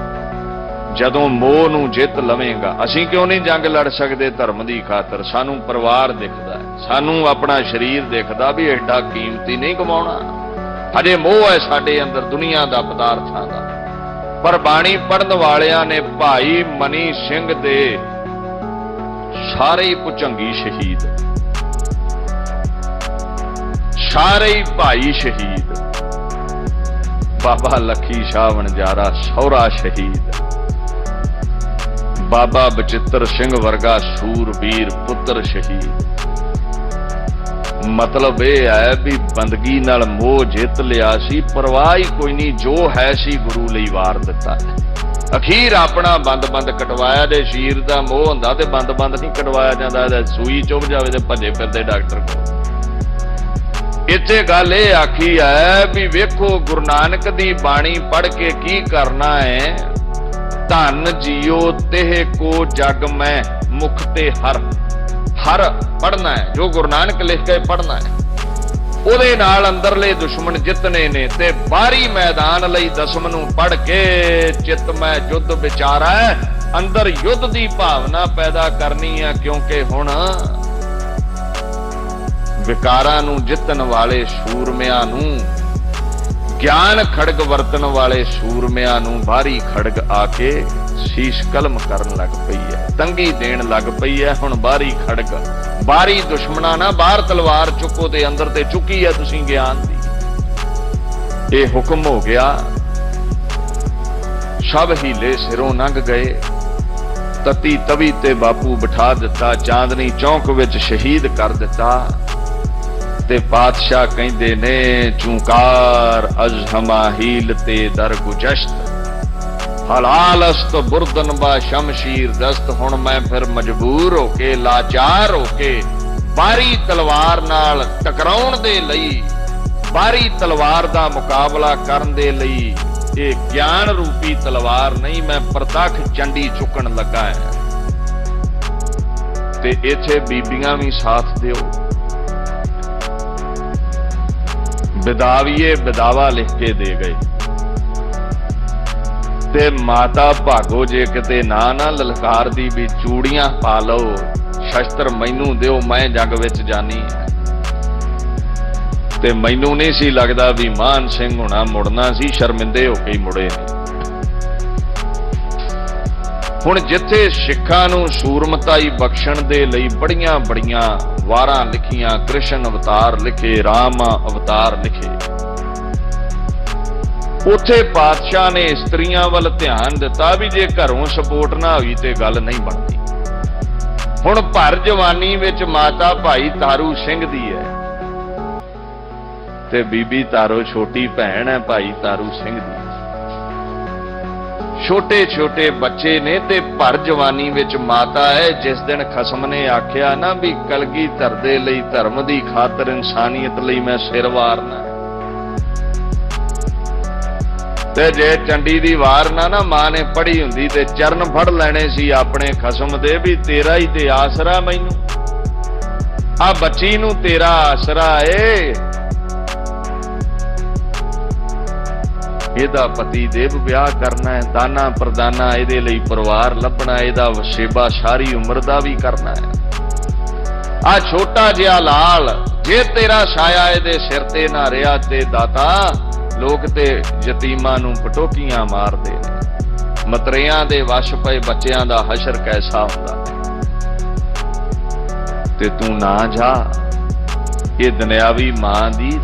जदों मोह नूं जित लवेंगा। असीं क्यों नहीं जंग लड़ सकते धर्म की खातर? सानू परिवार दिखदा है, सानू अपना शरीर दिखदा भी एडा कीमती नहीं गवाउणा। हजे मोह है साडे अंदर दुनिया दा पदार्थां दा। पर बाणी पढ़न वालियां ने भाई मनी सिंह दे सारे ही भुजंगी शहीद, सारे ही भाई शहीद। बाबा लखी शाह वणजारा सौरा शहीद, बाबा बचित्र सिंह वर्गा सूरवीर पुत्र शहीद। मतलब यह है भी बंदगी नाल मोह जित लिया सी, परवाह ही कोई नहीं, जो है सी गुरु लई वार दिता। अखीर अपना बंद बंद कटवाया। जे शीर दा मोह हुंदा ते बंद बंद नहीं कटवाया जांदा, सूई चुभ जावे ते भजे फिरदे डॉक्टर को। इत्थे गल ये आखी है भी वेखो गुरु नानक दी बाणी पढ़ के की करना है। धन जियो तेह को जग मैं मुख ते हर, हर पढ़ना है जो गुरु नानक लिख के पढ़ना है। ਉਹਦੇ ਨਾਲ ਅੰਦਰਲੇ ਦੁਸ਼ਮਣ ਜਿੱਤਨੇ ਨੇ ਤੇ ਬਾਹਰੀ ਮੈਦਾਨ ਲਈ ਦਸਮ ਨੂੰ ਪੜ ਕੇ ਚਿੱਤ ਮੈਂ ਯੁੱਧ ਵਿਚਾਰਾ ਅੰਦਰ ਯੁੱਧ ਦੀ ਭਾਵਨਾ ਪੈਦਾ ਕਰਨੀ ਹੈ। ਕਿਉਂਕਿ ਹੁਣ ਵਿਕਾਰਾਂ ਨੂੰ ਜਿੱਤਣ ਵਾਲੇ ਸੂਰਮਿਆਂ ਨੂੰ, ਗਿਆਨ ਖੜਗ ਵਰਤਣ ਵਾਲੇ ਸੂਰਮਿਆਂ ਨੂੰ ਬਾਹਰੀ ਖੜਗ ਆ ਕੇ शीश कलम करन लग पई है, तंगी देन लग पई है। हुण बाहरी खड़ग, बाहरी दुश्मना ना बाहर तलवार चुको ते अंदर ते चुकी है तुसीं ज्ञान दी। ये हुक्म हो गया, सब हीले सिरों लंघ गए। तती तवी ते बापू बिठा दिता, चांदनी चौंक विच शहीद कर दिता। ते पातशाह कहंदे ने चूंकार अजहमा हील ते दर गुजश्त, हलालस्त बुरदन बा शमशीर दस्त। हुण मैं फिर मजबूर होके लाचार होके ਬਾਹਰੀ ਤਲਵਾਰ ਨਾਲ ਟਕਰਾਉਣ ਦੇ ਲਈ, ਬਾਹਰੀ ਤਲਵਾਰ ਦਾ ਮੁਕਾਬਲਾ ਕਰਨ ਦੇ ਲਈ ਇਹ ਗਿਆਨ ਰੂਪੀ ਤਲਵਾਰ ਨਹੀਂ, ਮੈਂ ਪ੍ਰਤੱਖ ਚੰਡੀ ਚੁੱਕਣ ਲੱਗਾ ਹੈ। ਤੇ ਇੱਥੇ ਬੀਬੀਆਂ ਵੀ ਸਾਥ ਦਿਓ। ਵਿਦਾਵੀਏ ਵਿਦਾਵਾ ਲਿਖ ਕੇ ਦੇ ਗਏ ਤੇ ਮਾਤਾ ਭਾਗੋ ਜੇ ਕਿਤੇ ਨਾ ਲਲਕਾਰਦੀ ਵੀ ਚੂੜੀਆਂ ਪਾ ਲਓ, ਸ਼ਸਤਰ ਮੈਨੂੰ ਦਿਓ, ਮੈਂ ਜੰਗ ਵਿੱਚ ਜਾਨੀ ਹੈ। ਤੇ ਮੈਨੂੰ ਨਹੀਂ ਸੀ ਲੱਗਦਾ ਵੀ ਮਾਨ ਸਿੰਘ ਹੋਣਾ ਮੁੜਨਾ ਸੀ, ਸ਼ਰਮਿੰਦੇ ਹੋ ਕੇ ਹੀ ਮੁੜੇ ਨੇ। ਹੁਣ ਜਿੱਥੇ ਸਿੱਖਾਂ ਨੂੰ ਸੂਰਮਤਾਈ ਬਖਸ਼ਣ ਦੇ ਲਈ ਬੜੀਆਂ ਬੜੀਆਂ ਵਾਰਾਂ ਲਿਖੀਆਂ, ਕ੍ਰਿਸ਼ਨ ਅਵਤਾਰ ਲਿਖੇ, ਰਾਮ ਅਵਤਾਰ ਲਿਖੇ, ਉੱਥੇ ਪਾਤਸ਼ਾਹ ਨੇ ਇਸਤਰੀਆਂ ਵੱਲ ਧਿਆਨ ਦਿੱਤਾ ਵੀ ਜੇ ਘਰੋਂ ਸਪੋਰਟ ਨਾ ਹੋਈ ਤੇ ਗੱਲ ਨਹੀਂ ਬਣਦੀ। ਹੁਣ ਭਰ ਜਵਾਨੀ ਵਿੱਚ ਮਾਤਾ ਭਾਈ ਤਾਰੂ ਸਿੰਘ ਦੀ ਹੈ ਤੇ ਬੀਬੀ ਤਾਰੋ ਛੋਟੀ ਭੈਣ ਹੈ ਭਾਈ ਤਾਰੂ ਸਿੰਘ ਦੀ। ਛੋਟੇ ਛੋਟੇ ਬੱਚੇ ਨੇ ਤੇ ਭਰ ਜਵਾਨੀ ਵਿੱਚ ਮਾਤਾ ਹੈ। ਜਿਸ ਦਿਨ ਖਸਮ ਨੇ ਆਖਿਆ ਨਾ ਵੀ ਕਲਗੀਧਰ ਦੇ ਲਈ, ਧਰਮ ਦੀ ਖਾਤਰ, ਇਨਸਾਨੀਅਤ ਲਈ ਮੈਂ ਸਿਰ ਵਾਰਨਾ, ਤੇ ਜੇ ਚੰਡੀ ਦੀ ਵਾਰ ਨਾ ਮਾਂ ਨੇ ਪੜ੍ਹੀ ਹੁੰਦੀ ਤੇ ਚਰਨ ਫੜ ਲੈਣੇ ਸੀ ਆਪਣੇ ਖਸਮ ਦੇ ਵੀ ਤੇਰਾ ਹੀ ਤੇ ਆਸਰਾ, ਮੈਨੂੰ ਆ ਬੱਚੀ ਨੂੰ ਤੇਰਾ ਆਸਰਾ ਏ। ਇਹਦਾ ਪਤੀ ਦੇਵ ਵਿਆਹ ਕਰਨਾ ਹੈ, ਦਾਨਾ ਪ੍ਰਦਾਨਾ ਇਹਦੇ ਲਈ ਪਰਿਵਾਰ ਲੱਭਣਾ, ਇਹਦਾ ਵਸੇਬਾ ਸਾਰੀ ਉਮਰ ਦਾ ਵੀ ਕਰਨਾ ਹੈ। ਆ ਛੋਟਾ ਜਿਹਾ ਲਾਲ ਜੇ ਤੇਰਾ ਛਾਇਆ ਇਹਦੇ ਸਿਰ ਤੇ ਨਾ ਰਿਹਾ ਤੇ ਦਾਤਾ, ਲੋਕ ਤੇ ਯਤੀਮਾਂ ਨੂੰ ਪਟੋਕੀਆਂ ਮਾਰਦੇ ਨੇ। ਮਤਰਿਆਂ ਦੇ ਵਸ਼ ਪਏ ਬੱਚਿਆਂ ਦਾ ਹਸ਼ਰ ਕੈਸਾ ਹੁੰਦਾ। ਤੇ ਤੂੰ ਨਾ ਜਾ, ਇਹ ਦੁਨਿਆਵੀ ਮਾਂ ਦੀ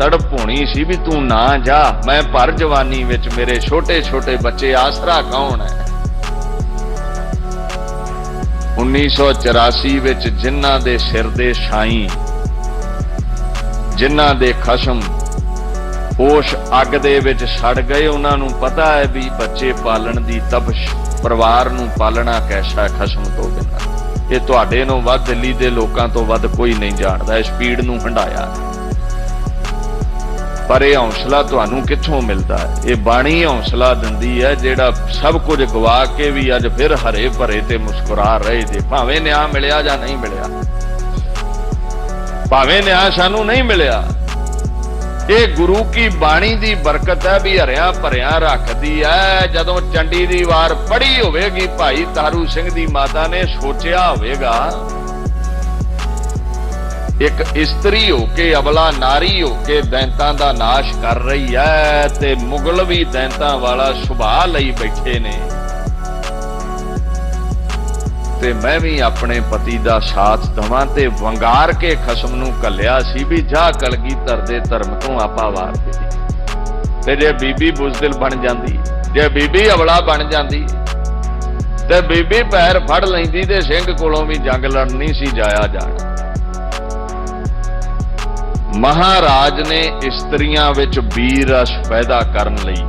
ਤੜਪ ਹੋਣੀ ਸੀ ਵੀ ਤੂੰ ਨਾ ਜਾ। ਮੈਂ ਭਰ ਜਵਾਨੀ ਵਿੱਚ ਮੇਰੇ ਛੋਟੇ ਛੋਟੇ ਬੱਚੇ, ਆਸਰਾ ਕੌਣ ਹੈ? 1984 ਵਿੱਚ ਜਿਨ੍ਹਾਂ ਦੇ ਸਿਰ ਦੇ ਛਾਈ, ਜਿਨ੍ਹਾਂ ਦੇ ਖਸ਼ਮ ਉਸ ਅੱਗ ਦੇ ਵਿੱਚ ਸੜ ਗਏ, ਉਹਨਾਂ ਨੂੰ ਪਤਾ ਹੈ ਵੀ ਬੱਚੇ ਪਾਲਣ ਦੀ ਤਪਸ਼, ਪਰਿਵਾਰ ਨੂੰ ਪਾਲਣਾ ਕੈਸਾ ਖਸ਼ਮ ਤੋਂ ਬਿਨਾਂ। ਇਹ ਤੁਹਾਡੇ ਨੂੰ ਵੱਧ, ਦਿੱਲੀ ਦੇ ਲੋਕਾਂ ਤੋਂ ਵੱਧ ਕੋਈ ਨਹੀਂ ਜਾਣਦਾ ਇਸ ਪੀੜ ਨੂੰ ਹੰਢਾਇਆ। ਪਰ ਇਹ ਹੌਸਲਾ ਤੁਹਾਨੂੰ ਕਿੱਥੋਂ ਮਿਲਦਾ ਹੈ? ਇਹ ਬਾਣੀ ਹੌਸਲਾ ਦਿੰਦੀ ਹੈ ਜਿਹੜਾ ਸਭ ਕੁਝ ਗਵਾ ਕੇ ਵੀ ਅੱਜ ਫਿਰ ਹਰੇ ਭਰੇ ਤੇ ਮੁਸਕਰਾ ਰਹੇ ਜੇ, ਭਾਵੇਂ ਨਿਆਂ ਮਿਲਿਆ ਜਾਂ ਨਹੀਂ ਮਿਲਿਆ, ਭਾਵੇਂ ਨਿਆਂ ਸਾਨੂੰ ਨਹੀਂ ਮਿਲਿਆ। ਇਹ ਗੁਰੂ ਕੀ ਬਾਣੀ ਦੀ ਬਰਕਤ ਹੈ ਵੀ ਹਰਿਆਂ ਭਰਿਆਂ ਰੱਖਦੀ ਹੈ। ਜਦੋਂ ਚੰਡੀ ਦੀ ਵਾਰ ਪੜ੍ਹੀ ਹੋਵੇਗੀ ਭਾਈ ਤਾਰੂ ਸਿੰਘ ਦੀ ਮਾਤਾ ਨੇ, ਸੋਚਿਆ ਹੋਵੇਗਾ ਇੱਕ ਇਸਤਰੀ ਹੋ ਕੇ, ਅਬਲਾ ਨਾਰੀ ਹੋ ਕੇ ਦੈਂਤਾਂ ਦਾ ਨਾਸ਼ ਕਰ ਰਹੀ ਹੈ ਤੇ ਮੁਗਲ ਵੀ ਦੈਂਤਾਂ ਵਾਲਾ ਸੁਭਾਅ ਲਈ ਬੈਠੇ ਨੇ, ਤੇ ਮੈਂ ਵੀ ਆਪਣੇ ਪਤੀ ਦਾ ਸਾਥ ਦਵਾਂ ਤੇ ਵੰਗਾਰ ਕੇ ਖਸਮ ਨੂੰ ਘੱਲਿਆ ਸੀ ਵੀ ਜਾ ਕਲਗੀਧਰ ਦੇ ਧਰਮ ਤੋਂ ਆਪਾ ਵਾਰ ਦੇ। ਤੇ ਜੇ ਬੀਬੀ ਬੁਜ਼ਦਿਲ ਬਣ ਜਾਂਦੀ, ਜੇ ਬੀਬੀ ਅਬਲਾ ਬਣ ਜਾਂਦੀ ਤੇ ਬੀਬੀ ਪੈਰ ਫੜ ਲੈਂਦੀ ਤੇ ਸਿੰਘ ਕੋਲੋਂ ਵੀ ਜੰਗ ਲੜਨ ਨਹੀਂ ਸੀ ਜਾਇਆ ਜਾਣਾ। ਮਹਾਰਾਜ ਨੇ ਇਸਤਰੀਆਂ ਵਿੱਚ ਵੀਰ ਰਸ ਪੈਦਾ ਕਰਨ ਲਈ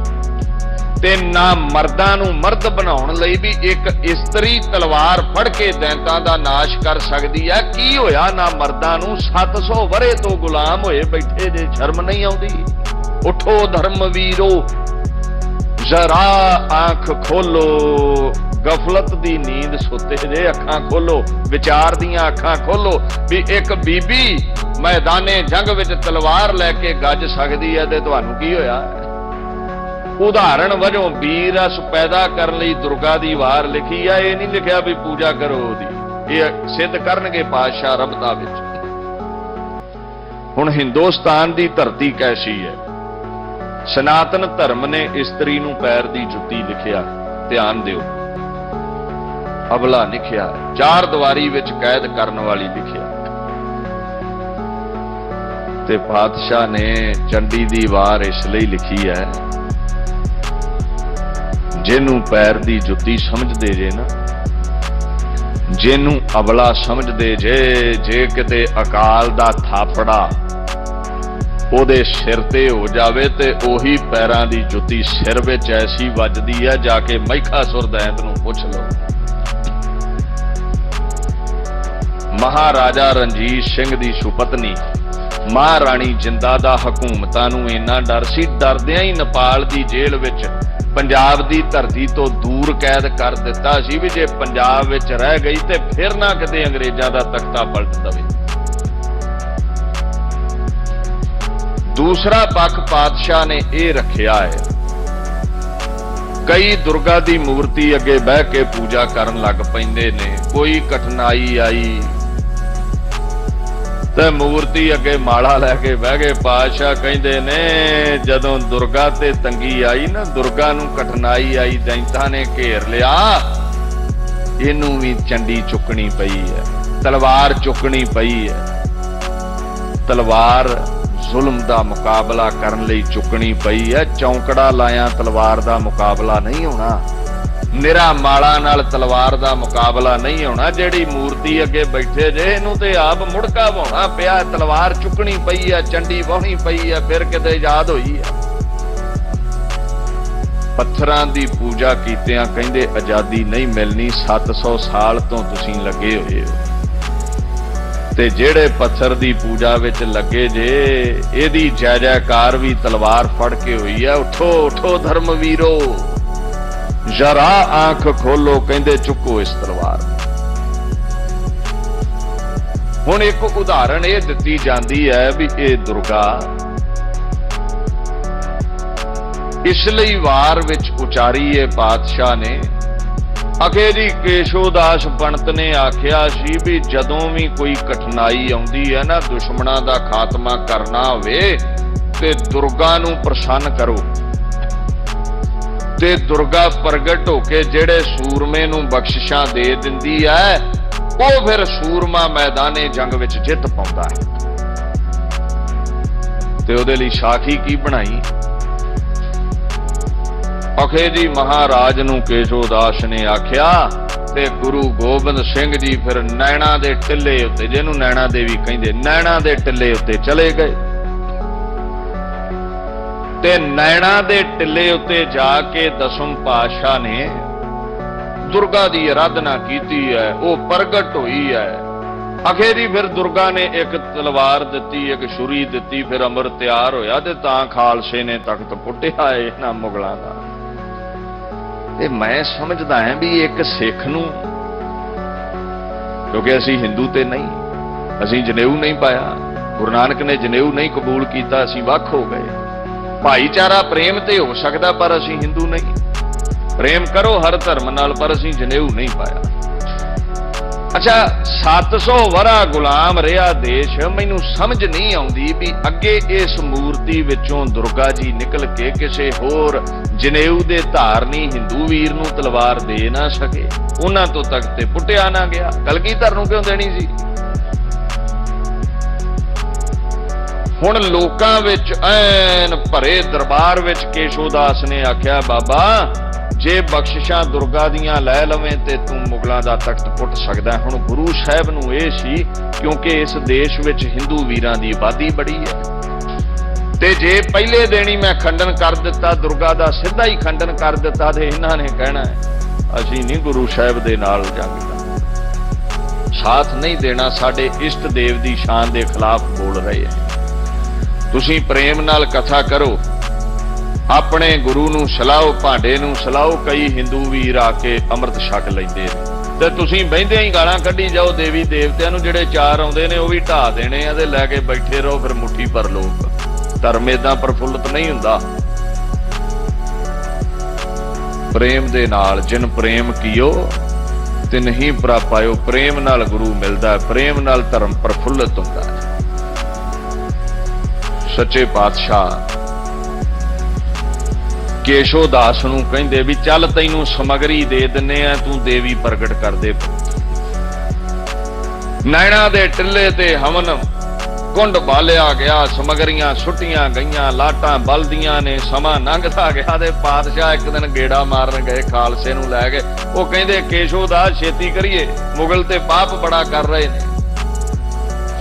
ਤੇ ਨਾ ਮਰਦਾਂ ਨੂੰ ਮਰਦ ਬਣਾਉਣ ਲਈ ਵੀ ਇੱਕ ਇਸਤਰੀ ਤਲਵਾਰ ਫੜ ਕੇ ਦੈਂਤਾਂ ਦਾ ਨਾਸ਼ ਕਰ ਸਕਦੀ ਹੈ। ਕੀ ਹੋਇਆ ਨਾ ਮਰਦਾਂ ਨੂੰ? 700 ਵਰੇ ਤੋਂ ਗੁਲਾਮ ਹੋਏ ਬੈਠੇ ਜੇ, ਸ਼ਰਮ ਨਹੀਂ ਆਉਂਦੀ? ਉਠੋ ਧਰਮ ਵੀਰੋ, ਜ਼ਰਾ ਆਂਖ ਖੋਲੋ, ਗਫਲਤ ਦੀ ਨੀਂਦ ਸੁੱਤੇ ਜੇ, ਅੱਖਾਂ ਖੋਲੋ, ਵਿਚਾਰ ਦੀਆਂ ਅੱਖਾਂ ਖੋਲੋ ਵੀ ਇੱਕ ਬੀਬੀ ਮੈਦਾਨੇ ਜੰਗ ਵਿੱਚ ਤਲਵਾਰ ਲੈ ਕੇ ਗੱਜ ਸਕਦੀ ਹੈ ਤੇ ਤੁਹਾਨੂੰ ਕੀ ਹੋਇਆ? ਉਦਾਹਰਣ ਵਜੋਂ ਵੀਰ ਰਸ ਪੈਦਾ ਕਰਨ ਲਈ ਦੁਰਗਾ ਦੀ ਵਾਰ ਲਿਖੀ ਆ, ਇਹ ਨਹੀਂ ਲਿਖਿਆ ਵੀ ਪੂਜਾ ਕਰੋ ਉਹਦੀ। ਇਹ ਸਿੱਧ ਕਰਨਗੇ ਪਾਤਸ਼ਾਹ ਰਬਤਾ ਵਿੱਚ। ਹੁਣ ਹਿੰਦੁਸਤਾਨ ਦੀ ਧਰਤੀ ਕੈਸੀ ਹੈ? ਸਨਾਤਨ ਧਰਮ ਨੇ ਇਸਤਰੀ ਨੂੰ ਪੈਰ ਦੀ ਜੁੱਤੀ ਲਿਖਿਆ, ਧਿਆਨ ਦਿਓ, ਅਬਲਾ ਲਿਖਿਆ, ਚਾਰ ਦੀਵਾਰੀ ਵਿੱਚ ਕੈਦ ਕਰਨ ਵਾਲੀ ਲਿਖਿਆ। ਤੇ ਪਾਤਸ਼ਾਹ ਨੇ ਚੰਡੀ ਦੀ ਵਾਰ ਇਸ ਲਈ ਲਿਖੀ ਹੈ, ਜਿਹਨੂੰ ਪੈਰ ਦੀ ਜੁੱਤੀ ਸਮਝਦੇ ਜੇ ਨਾ, ਜਿਹਨੂੰ ਅਬਲਾ ਸਮਝਦੇ ਜੇ ਕਿਤੇ ਅਕਾਲ ਦਾ ਥਾਪੜਾ ਉਹਦੇ ਸਿਰ ਤੇ ਹੋ ਜਾਵੇ ਤੇ ਉਹੀ ਪੈਰਾਂ ਦੀ ਜੁੱਤੀ ਸਿਰ ਵਿੱਚ ਐਸੀ ਵੱਜਦੀ ਹੈ, ਜਾ ਕੇ ਮਹਿਖਾਸੁਰ ਦੈਂਤ ਨੂੰ ਪੁੱਛ ਲਓ। महाराजा रणजीत सिंह दी सुपत्नी महाराणी जिंदा दा हकूमतां नूं इन्ना डर सी, डरदियां ही नेपाल दी जेल विच पंजाब दी धरती तो दूर कैद कर दिता सी भी जे पंजाब विच रह गई ते फिर ना किते अंग्रेजां दा तख्ता पलट दवे। दूसरा पक्ष पातशाह ने यह रखिया है, कई दुर्गा दी मूर्ति अगे बह के पूजा करन लग पैंदे ने, कोई कठिनाई आई ते मूर्ति अगे माला लैके बह गए। पातशाह कहंदे ने जदों दुर्गा ते तंगी आई ना, दुर्गा नूं कठिनाई आई, दैंतां ने घेर लिया, इनू भी चंडी चुकनी पई है, तलवार चुकनी पई है। तलवार जुल्म दा मुकाबला करन लई चुकनी पई है, चौंकड़ा लाया तलवार दा मुकाबला नहीं होना, निरा माला नाल तलवार दा मुकाबला नहीं होना। जेड़ी मूर्ति अगे बैठे जे इनू ते आप मुड़का वाउणा पिया, तलवार चुकनी पई है, चंडी वाहनी पई है, फिर किते याद होई है। पत्थरां दी पूजा कीतियां कहंदे आजादी नहीं मिलनी, 700 साल तो तुसीं लगे होए हो ते जेड़े पत्थर दी पूजा विच लगे जे एदी जय जयकार भी तलवार फड़ के हुई है। उठो उठो धर्मवीरो, जरा आंख खोलो, कहंदे चुको इस तलवार। हुण एक उदाहरण ये दिती जाती है भी ये दुर्गा इसलिए वार विच उचारी है पातशाह ने। अगे जी केशोदास पंडित ने आख्या सी भी जदों भी कोई कठिनाई आउंदी है ना, दुश्मनां दा खात्मा करना होवे ते दुर्गा नूं प्रसन्न करो ते दुर्गा प्रगट होके जेड़े सूरमे नूं बख्शिशां दे दिंदी है, वो फिर सूरमा मैदाने जंग विच जित पाउंदा है। ते उहदे लई साखी की बनाई, अखे जी महाराज नूं केशोदास ने आख्या ते गुरु गोबिंद सिंह जी फिर नैणा दे टिल्ले उत्ते, जिन्हों नैणा देवी कहंदे, नैणा दे टिल्ले उत्ते चले गए ते नैणा दे टिल्ले उत्ते जाके दसम पातशाह ने दुर्गा दी आराधना कीती है, वो प्रगट हुई है। अखे जी फिर दुर्गा ने एक तलवार दिती, एक छुरी दिती, फिर अमृत तैयार होया ते तां खालसे ने तख्त पुटिया है इन्हां मुगलां दा। ते मैं समझदा है भी एक सिख नूं, क्योंकि असीं हिंदू ते नहीं, असीं जनेऊ नहीं पाया, गुरु नानक ने जनेऊ नहीं कबूल किया, असीं वख हो गए। भाईचारा प्रेम ते हो सकदा पर असीं हिंदू नहीं, प्रेम करो हर धर्म नाल पर असीं जनेऊ नहीं पाया। अच्छा 700 वरा गुलाम रहा देश, मैनू समझ नहीं आउंदी भी अगे इस मूर्ति विचों दुर्गा जी निकल के किसी होर जनेऊ दे धारनी हिंदू वीर नूं तलवार दे ना सके, उन्हां तो तक ते पुटिया ना गया, कलगीधर नूं क्यों देनी सी। हुण लोकां विच ऐन भरे दरबार विच केशोदास ने आख्या बाबा जे बख्शिशां दुर्गा दियां लै लवें ते तूं मुगलां दा तख्त पुट सकदा। हुण गुरु साहिब नूं इह सी क्योंकि इस देश विच हिंदू वीरां दी आबादी बड़ी है ते जे पहले देनी मैं खंडन कर दिता, दुर्गा दा सीधा ही खंडन कर दिता ते इन्हां ने कहना है असीं नहीं गुरु साहिब दे नाल जंग दा साथ नहीं देना, साडे इष्ट देव दी शान दे खिलाफ बोल रहे हैं। तुसीं प्रेम नाल कथा करो, अपने गुरु नूं सलाओ, भांडे नूं सलाओ। कई हिंदू वीर आके अमृत छक लैंदे ते तुसीं बहिंदे ही गालां कढी जाओ देवी देवतियां नूं, जिहड़े चार आउंदे ने वो भी ढा देने आ ते लैके बैठे रहो फिर मुट्ठी भर लोग। धर्म इदां प्रफुल्लत नहीं हुंदा। प्रेम दे नाल जिन प्रेम कियो तिन ही प्रापायो, प्रेम नाल गुरु मिलदा है, प्रेम नाल धर्म प्रफुल्लत हुंदा है। सच्चे पातशाह केशोदास नूं कहंदे भी चल तैनूं समगरी दे दिन्ने आ, तू देवी प्रगट कर दे। नैणा दे टिल्ले ते हवन कुंड बालिया गया, समगरियां सुटियां गईयां, लाटां बलदियां ने, समा लंघदा गया ते पातशाह एक दिन गेड़ा मारन गए, खालसे नूं लै गए। वो कहंदे केशोदास छेती करिए, मुगल ते पाप बड़ा कर रहे ने,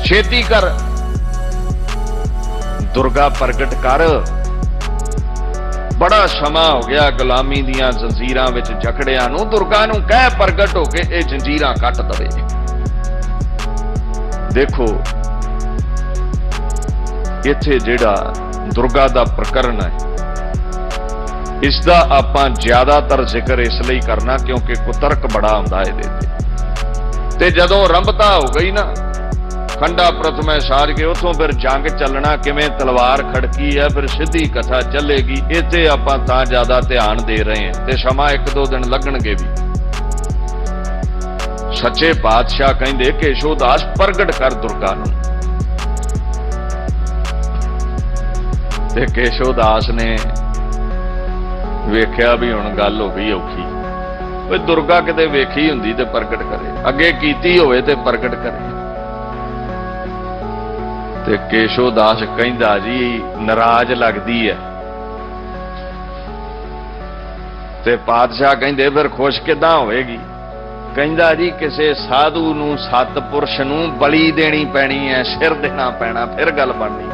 छेती कर, दुर्गा प्रगट कर। बड़ा समा हो गया गुलामी दियां जंजीरां विच जकड़ियां नूं, दुर्गा नूं कह प्रगट हो के ये जंजीरां कट दवे। देखो इत्थे जिहड़ा दुर्गा दा प्रकरण है, इसका आपां ज्यादातर जिक्र इसलिए करना क्योंकि कुतर्क बड़ा हुंदा इहदे ते जदों आरंभता हो गई ना, खंडा प्रथम साज के उतों फिर जंग चलना किवें तलवार खड़की है, फिर सीधी कथा चलेगी। इत्थे आपां तां ज्यादा ध्यान दे रहे हैं ते समा 1-2 दिन लगणगे भी। सच्चे पातशाह कहंदे केशोदास प्रगट कर दुर्गा नूं, ते केशोदास ने वेख्या भी हुण गल हो गई औखी, कोई दुर्गा किते वेखी हुंदी ते प्रगट करे, अगे कीती होवे ते प्रगट करे। ते केशोदास कहंदा जी नाराज लगदी है, ते पातशाह कहंदे फिर खुश किदां होएगी? कहंदा जी किसे साधु नूं सतपुरुष नूं बली देनी पैनी है, सिर देना पैना, फिर गल बननी।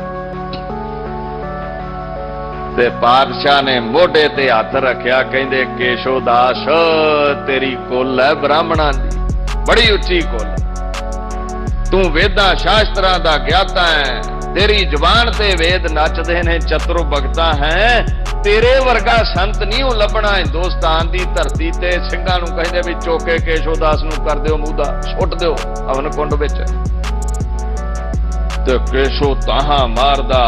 ते पातशाह ने मोढे ते हथ रखिया, कहंदे केशोदास तेरी कुल है ब्राह्मणां दी, बड़ी उच्ची कुल, तू वेदां शास्त्रां दा ज्ञाता है, तेरी जुबान ते वेद नचदे ने, चतुर भगता है, तेरे वर्गा संत नहीं हो लभना हिंदुस्तान दी धरती ते। ਸਿੰਘਾਂ ਨੂੰ ਕਹਿੰਦੇ ਵੀ ਚੋਕੇ केशोदास ਨੂੰ कर ਦਿਓ ਮੂਦਾ, ਸੁੱਟ ਦਿਓ ਹਵਨ ਕੁੰਡ ਵਿੱਚ। ਤੇ केशो ਤਾਹਾਂ ਮਾਰਦਾ,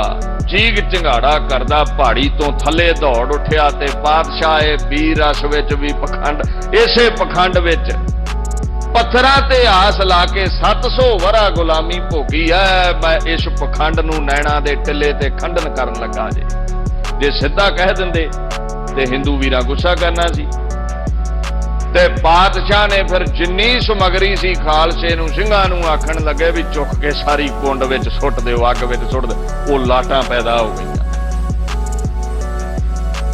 ਚੀਕ ਝੰਗਾੜਾ ਕਰਦਾ, ਪਹਾੜੀ ਤੋਂ ਥੱਲੇ ਦੌੜ ਉੱਠਿਆ ਤੇ ਪਾਤਸ਼ਾਹ ਇਹ ਵੀਰ ਰਸ ਵਿੱਚ ਵੀ ਪਖੰਡ, ਇਸੇ ਪਖੰਡ ਵਿੱਚ ਪੱਥਰਾਂ ਤੇ ਆਸ ਲਾ ਕੇ 700 ਵਰਾ ਗੁਲਾਮੀ ਭੋਗੀ ਹੈ, ਮੈਂ ਇਸ ਪਖੰਡ ਨੂੰ ਨੈਣਾ ਦੇ ਟਿੱਲੇ ਤੇ ਖੰਡਨ ਕਰਨ ਲੱਗਾ ਜੇ ਸਿੱਧਾ ਕਹਿ ਦਿੰਦੇ ਤੇ ਹਿੰਦੂ ਵੀਰਾਂ ਗੁੱਸਾ ਕਰਨਾ ਸੀ। ਤੇ ਪਾਤਸ਼ਾਹ ਨੇ ਫਿਰ ਜਿੰਨੀ ਸਮਗਰੀ ਸੀ ਖਾਲਸੇ ਨੂੰ ਸਿੰਘਾਂ ਨੂੰ ਆਖਣ ਲੱਗੇ ਵੀ ਚੁੱਕ ਕੇ ਸਾਰੀ ਕੁੰਡ ਵਿੱਚ ਸੁੱਟ ਦਿਓ, ਅੱਗ ਵਿੱਚ ਸੁੱਟ ਦਿਓ। ਉਹ ਲਾਟਾਂ ਪੈਦਾ ਹੋ ਗਈਆਂ।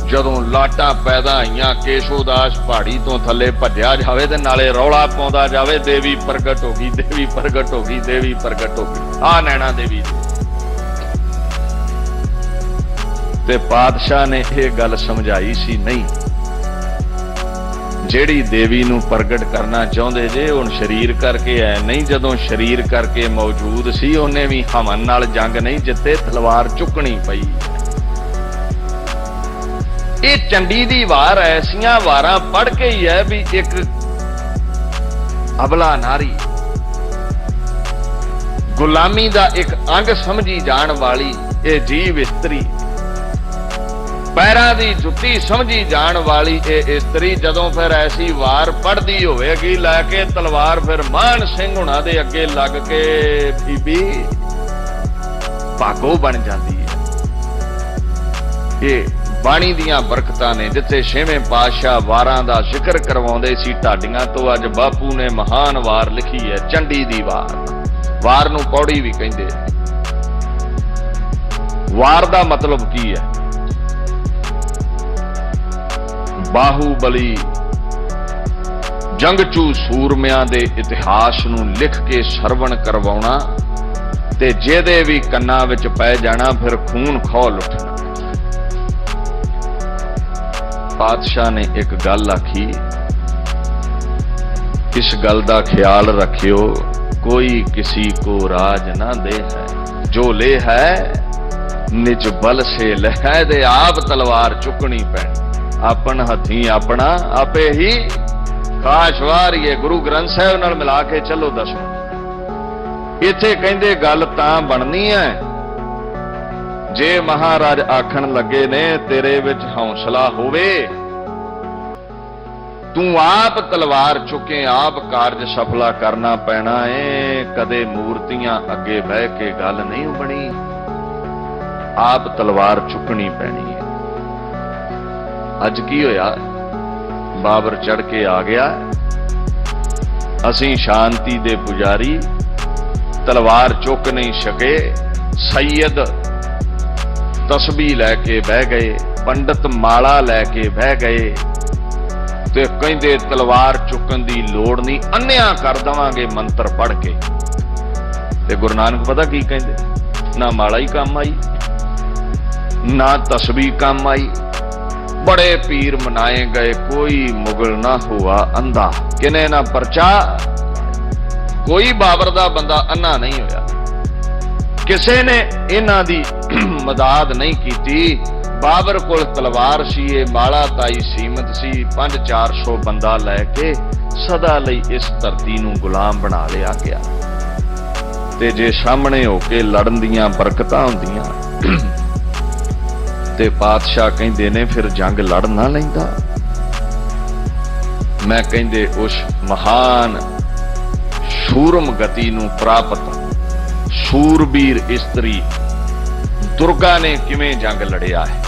ਜਦੋਂ ਲਾਟਾਂ ਪੈਦਾ ਹੋਈਆਂ, केशोदास ਪਹਾੜੀ ਤੋਂ ਥੱਲੇ ਭੱਜਿਆ ਜਾਵੇ ਤੇ ਨਾਲੇ ਰੌਲਾ ਪਾਉਂਦਾ ਜਾਵੇ, ਦੇਵੀ ਪ੍ਰਗਟ ਹੋ ਗਈ, ਦੇਵੀ ਪ੍ਰਗਟ ਹੋ ਗਈ, ਦੇਵੀ ਪ੍ਰਗਟ ਹੋ ਗਈ, ਆ ਨੈਣਾ ਦੇਵੀ। ਤੇ ਪਾਤਸ਼ਾਹ ਨੇ ਇਹ ਗੱਲ ਸਮਝਾਈ ਸੀ, ਨਹੀਂ ਜਿਹੜੀ ਦੇਵੀ ਨੂੰ ਪ੍ਰਗਟ ਕਰਨਾ ਚਾਹੁੰਦੇ ਜੇ ਹੁਣ ਸ਼ਰੀਰ ਕਰਕੇ ਐ ਨਹੀਂ, ਜਦੋਂ ਸ਼ਰੀਰ ਕਰਕੇ ਮੌਜੂਦ ਸੀ ਉਹਨੇ ਵੀ ਹਵਨ ਨਾਲ ਜੰਗ ਨਹੀਂ ਜਿੱਤੇ, ਤਲਵਾਰ ਚੁੱਕਣੀ ਪਈ। ਇਹ ਚੰਡੀ ਦੀ ਵਾਰ ਐਸੀਆਂ ਵਾਰਾਂ ਪੜ੍ਹ ਕੇ ਹੀ ਹੈ ਵੀ ਇੱਕ ਅਬਲਾ ਨਾਰੀ ਗੁਲਾਮੀ ਦਾ ਇੱਕ ਅੰਗ ਸਮਝੀ ਜਾਣ ਵਾਲੀ ਇਹ ਜੀਵ ਇਸਤਰੀ, पैरां दी जुत्ती समझी जान वाली ये इस्तरी, जदों फिर ऐसी वार पढ़दी होवेगी लैके तलवार, फिर मान सिंह हुणां दे अगे लग के बीबी भागो बन जाती है। ये बाणी दियां बरकतां ने, जिथे 6वें पातशाह वारां दा जिक्र करवाउंदे सी ढाडियां तो, अज बापू ने महान वार लिखी है, चंडी दी वार। वार नूं पौड़ी भी कहिंदे। वार दा मतलब की है? बाहुबली जंगचू सूरमियां दे इतिहास नूं लिख के सरवण करवाउणा ते जेदे भी कन्नां विच पै जाना, फिर खून खौल उठना। पातशाह ने एक गल आखी, इस गल दा ख्याल रखियो, कोई किसी को राज ना दे है, जो ले है निज बल से लहै दे, आप तलवार चुकनी पैनी, अपन हथी अपना आपे ही खाशवार। ये गुरु ग्रंथ साहिब नाल मिला के चलो दसो। इथे कहंदे गल तां बननी है जे महाराज आखण लगे ने तेरे विच हौसला होवे, तू आप तलवार चुके, आप कारज सफला करना पैना है। कदे मूर्तियां अगे बह के गल नहीं बनी, आप तलवार चुकनी पैनी है। अज की होया, बाबर चढ़ के आ गया, असीं शांति दे पुजारी तलवार चुक नहीं सके, सैयद तस्बीह लैके बह गए, पंडित माला लैके बह गए, ते कहंदे तलवार चुकन दी लोड़ नहीं, अन्निया कर देवांगे मंत्र पढ़ के। ते गुरु नानक पता की कहंदे, ना माला ही काम आई, ना तस्बीह काम आई, बड़े पीर मनाए गए, कोई मुगल ना हुआ अंधा, किने ना परचा। कोई बाबर दा बंदा अन्ना नहीं होया, किसे ने इन्हां दी मदद नहीं कीती। बाबर कोल तलवार सी, माला ताई सीमत सी, 500-400 बंदा लैके सदा लई इस धरती नूं गुलाम बना लिया गया। ते जे सामने होके लड़न दियां बरकतां हुंदियां ते पातशाह कहंदे ने फिर जंग लड़ ना लैंदा। मैं कहंदे उस महान शूरम गति नूं प्राप्त सूरबीर इस्त्री दुर्गा ने किवें जंग लड़िया है,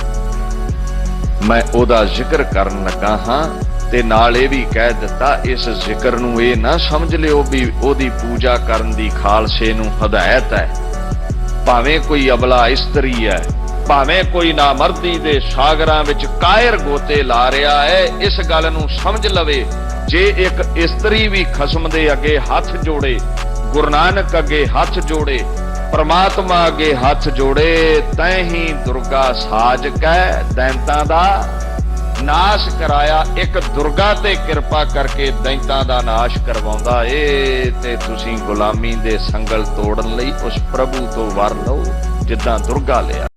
मैं ओदा जिक्र करन लगा हां। ते नाल इह भी कह दिता, इस जिक्र नूं इह ना समझ लिओ भी ओदी पूजा करन दी खालसे नूं हदायत है। भावें कोई अबला इस्त्री है, भावें कोई नामर्दी दे सागरां विच कायर गोते ला रहा है, इस गल नूं समझ लवे जे एक इस्त्री भी खसम दे अगे हथ जोड़े, गुरु नानक अगे हथ जोड़े, परमात्मा अगे हथ जोड़े, तैं ही दुर्गा साज कै दैंतां दा नाश कराया। एक दुर्गा ते किरपा करके दैंतां दा नाश करवाउंदा ए। ते तुसीं गुलामी दे संगल तोड़न लई उस प्रभु तो वर लओ जिद्दां दुर्गा लिया।